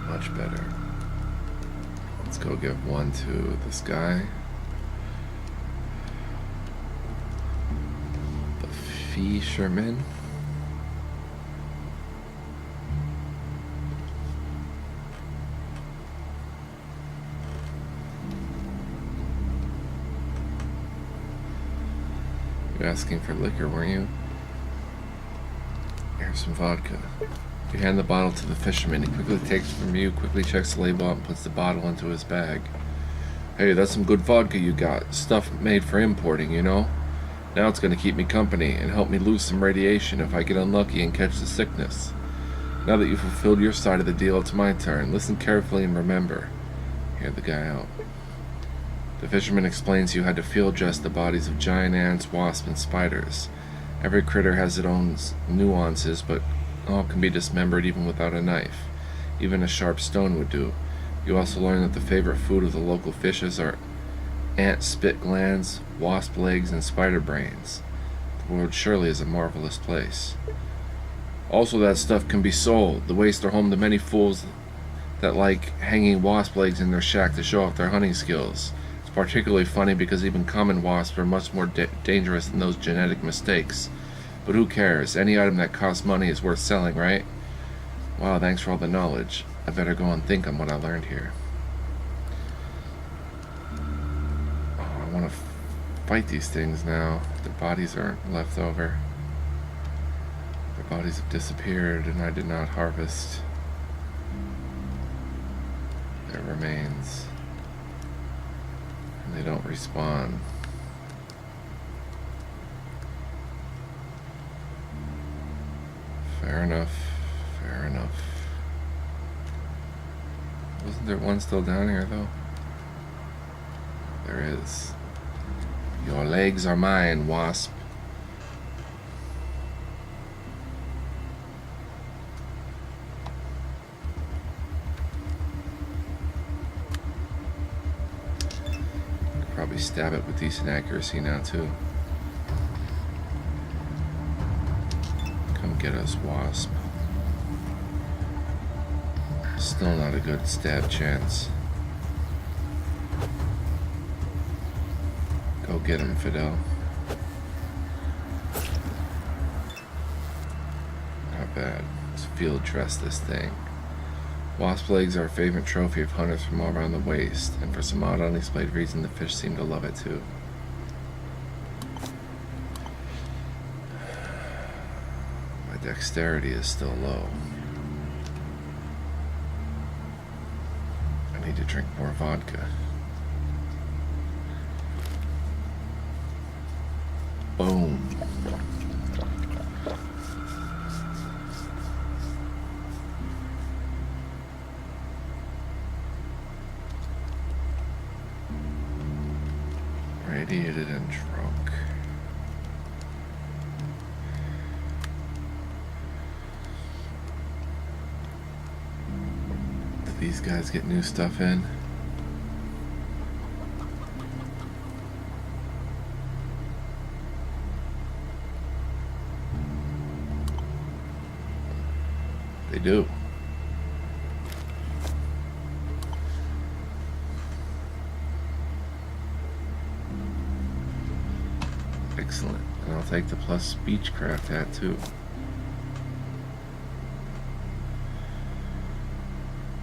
Much better. Let's go give 1 to this guy. The fisherman. You're asking for liquor, weren't you? Here's some vodka. You hand the bottle to the fisherman. He quickly takes it from you, quickly checks the label out, and puts the bottle into his bag. Hey, that's some good vodka you got. Stuff made for importing, you know? Now it's going to keep me company and help me lose some radiation if I get unlucky and catch the sickness. Now that you've fulfilled your side of the deal, it's my turn. Listen carefully and remember. Hear the guy out. The fisherman explains you had to field dress the bodies of giant ants, wasps, and spiders. Every critter has its own nuances, but all can be dismembered even without a knife. Even a sharp stone would do. You also learn that the favorite food of the local fishes are ant spit glands, wasp legs, and spider brains. The world surely is a marvelous place. Also, that stuff can be sold. The wastes are home to many fools that like hanging wasp legs in their shack to show off their hunting skills. It's particularly funny because even common wasps are much more dangerous than those genetic mistakes. But who cares? Any item that costs money is worth selling, right? Wow, thanks for all the knowledge. I better go and think on what I learned here. Oh, I want to fight these things now. Their bodies aren't left over. Their bodies have disappeared, and I did not harvest their remains. And they don't respawn. Fair enough. Fair enough. Wasn't there one still down here, though? There is. Your legs are mine, wasp. Could probably stab it with decent accuracy now, too. Come get us, wasp. Still not a good stab chance. Go get him, Fidel. Not bad. Let's field dress this thing. Wasp legs are a favorite trophy of hunters from all around the waste, and for some odd unexplained reason the fish seem to love it too. My dexterity is still low. I need to drink more vodka. Boom. Radiated and drunk. these guys get new stuff in. They do. Excellent. And I'll take the plus Beechcraft hat too.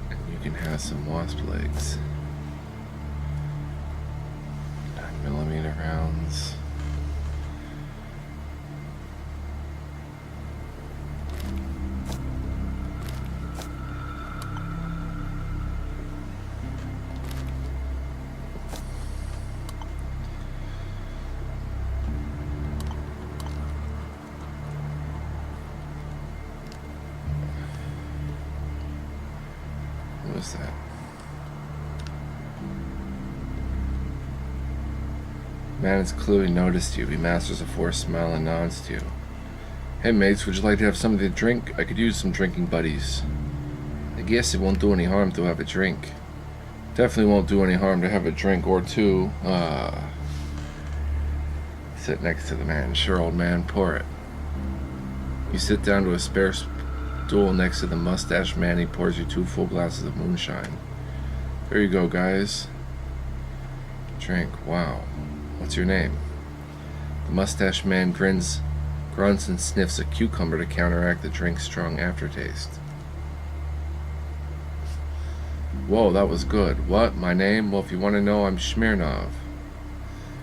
And you can have some wasp legs. 9mm rounds. What was that? Man has clearly noticed you. He masters a forced smile and nods to you. Hey mates, would you like to have something to drink? I could use some drinking buddies. I guess it won't do any harm to have a drink. Definitely won't do any harm to have a drink or two. Sit next to the man. Sure, old man, pour it. You sit down to a spare stool next to the mustached man. He pours you 2 full glasses of moonshine. There you go, guys. Drink. Wow. What's your name? The mustached man grunts and sniffs a cucumber to counteract the drink's strong aftertaste. Whoa, that was good. What? My name? Well, if you want to know, I'm Smirnov.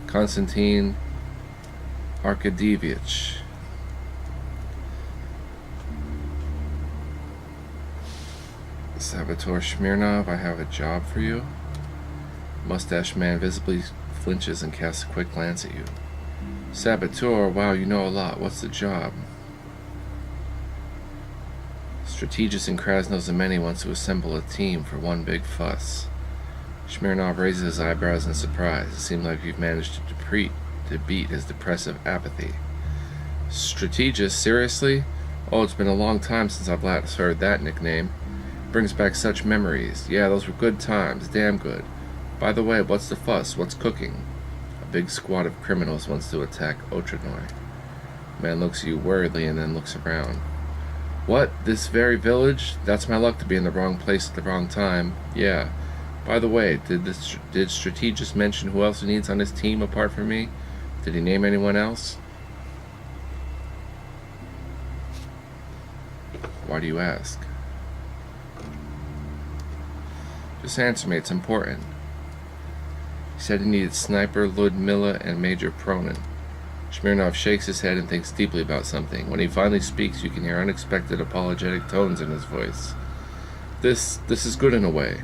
Konstantin Arkadievich. Saboteur Smirnov, I have a job for you. Mustache man visibly flinches and casts a quick glance at you. Saboteur, wow, you know a lot. What's the job? Strategist in Krasno-Znameni wants to assemble a team for one big fuss. Smirnov raises his eyebrows in surprise. It seems like you've managed to beat his depressive apathy. Strategist, seriously? Oh, it's been a long time since I've last heard that nickname. Brings back such memories. Yeah, those were good times. Damn good. By the way, what's the fuss? What's cooking? A big squad of criminals wants to attack Otranoy. Man looks at you worriedly and then looks around. What? This very village? That's my luck to be in the wrong place at the wrong time. Yeah. By the way, did Strategist mention who else he needs on his team apart from me? Did he name anyone else? Why do you ask? Just answer me, it's important. He said he needed Sniper, Ludmilla, and Major Pronin. Smirnov shakes his head and thinks deeply about something. When he finally speaks, you can hear unexpected apologetic tones in his voice. This is good in a way.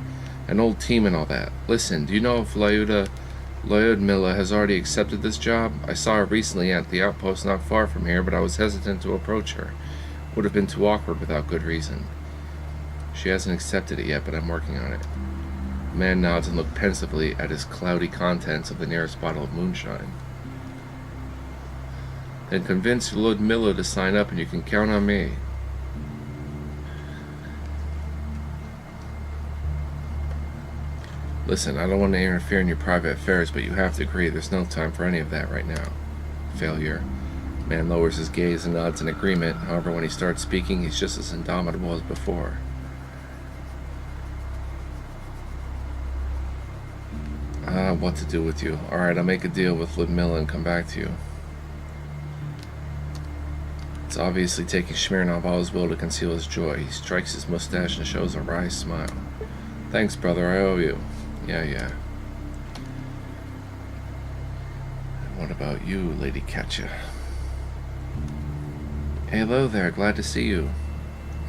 An old team and all that. Listen, do you know if Lyudmilla has already accepted this job? I saw her recently at the outpost not far from here, but I was hesitant to approach her. Would have been too awkward without good reason. She hasn't accepted it yet, but I'm working on it. The man nods and looks pensively at his cloudy contents of the nearest bottle of moonshine. Then convince Ludmilla to sign up and you can count on me. Listen, I don't want to interfere in your private affairs, but you have to agree there's no time for any of that right now. Failure. Man lowers his gaze and nods in agreement. However, when he starts speaking, he's just as indomitable as before. What to do with you. Alright, I'll make a deal with Ludmilla and come back to you. It's obviously taking Smirnov all his will to conceal his joy. He strikes his mustache and shows a wry smile. Thanks, brother, I owe you. Yeah. And what about you, Lady Katya? Hey, hello there, glad to see you.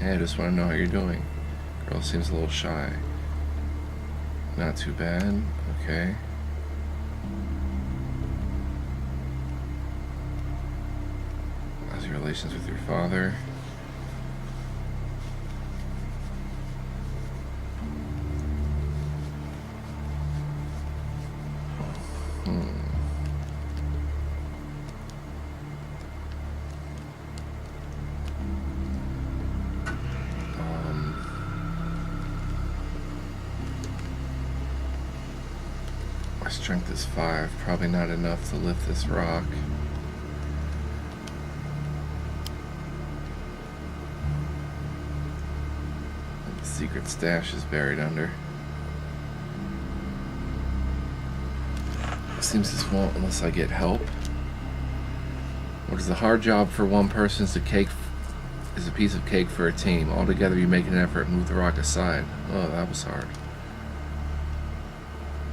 Hey, I just want to know how you're doing. Girl seems a little shy. Not too bad, okay. How's your relations with your father? My strength is 5, probably not enough to lift this rock. The secret stash is buried under. Seems this won't unless I get help. What is a hard job for one person is a piece of cake for a team. Altogether you make an effort and move the rock aside. Oh, that was hard.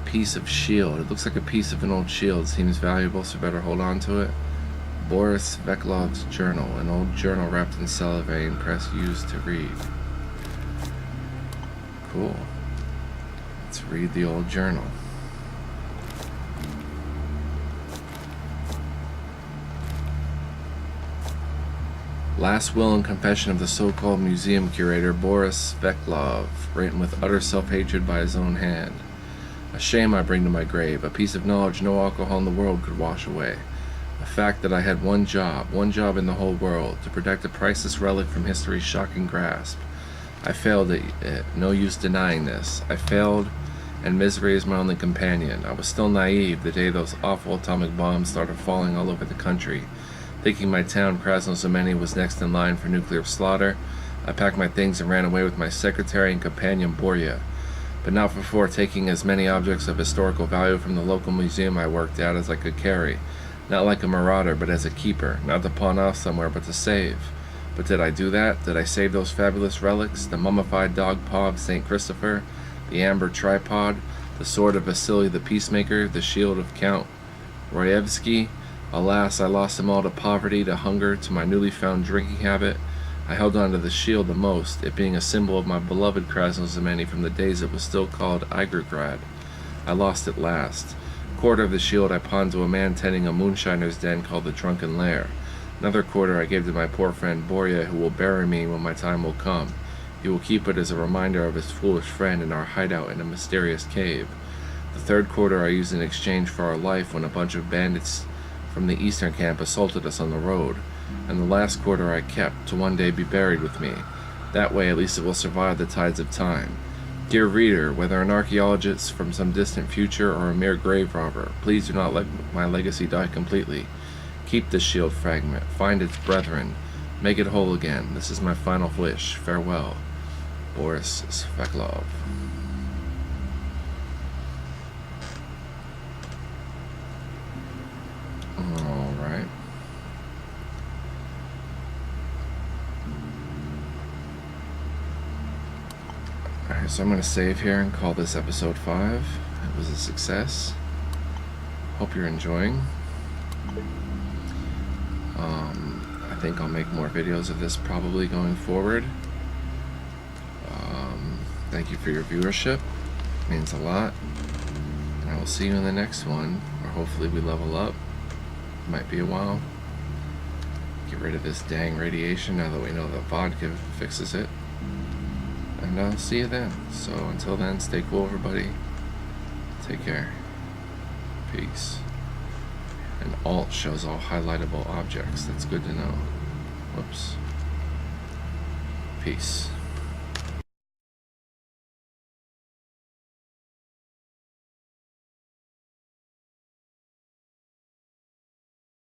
Piece of shield. It looks like a piece of an old shield. Seems valuable, so better hold on to it. Boris Veklov's journal. An old journal wrapped in cellophane, press used to read. Cool. Let's read the old journal. Last will and confession of the so-called museum curator Boris Veklov, written with utter self-hatred by his own hand. A shame I bring to my grave, a piece of knowledge no alcohol in the world could wash away. A fact that I had one job in the whole world, to protect a priceless relic from history's shocking grasp. I failed at it, no use denying this. I failed, and misery is my only companion. I was still naive the day those awful atomic bombs started falling all over the country. Thinking my town, Krasnoznameni, was next in line for nuclear slaughter, I packed my things and ran away with my secretary and companion Borya, but not before taking as many objects of historical value from the local museum I worked at as I could carry. Not like a marauder, but as a keeper, not to pawn off somewhere, but to save. But did I do that? Did I save those fabulous relics? The mummified dog paw of St. Christopher, the amber tripod, the sword of Vasily the Peacemaker, the shield of Count Royevsky? Alas, I lost them all to poverty, to hunger, to my newly found drinking habit. I held on to the shield the most, it being a symbol of my beloved Krasnoznameni from the days it was still called Igergrad. I lost it last. Quarter of the shield I pawned to a man tending a moonshiner's den called the Drunken Lair. Another quarter I gave to my poor friend Borya, who will bury me when my time will come. He will keep it as a reminder of his foolish friend in our hideout in a mysterious cave. The third quarter I used in exchange for our life when a bunch of bandits from the eastern camp assaulted us on the road, and the last quarter I kept to one day be buried with me. That way at least it will survive the tides of time. Dear reader, whether an archaeologist from some distant future or a mere grave robber, please do not let my legacy die completely. Keep this shield fragment, find its brethren, make it whole again. This is my final wish. Farewell. Boris Veklov. Alright. Alright, so I'm going to save here and call this episode 5. It was a success. Hope you're enjoying. I think I'll make more videos of this probably going forward. Thank you for your viewership. It means a lot. And I will see you in the next one, where hopefully we level up. Might be a while. Get rid of this dang radiation now that we know that vodka fixes it. And I'll see you then. So until then, stay cool everybody. Take care. Peace. And Alt shows all highlightable objects. That's good to know. Whoops. Peace.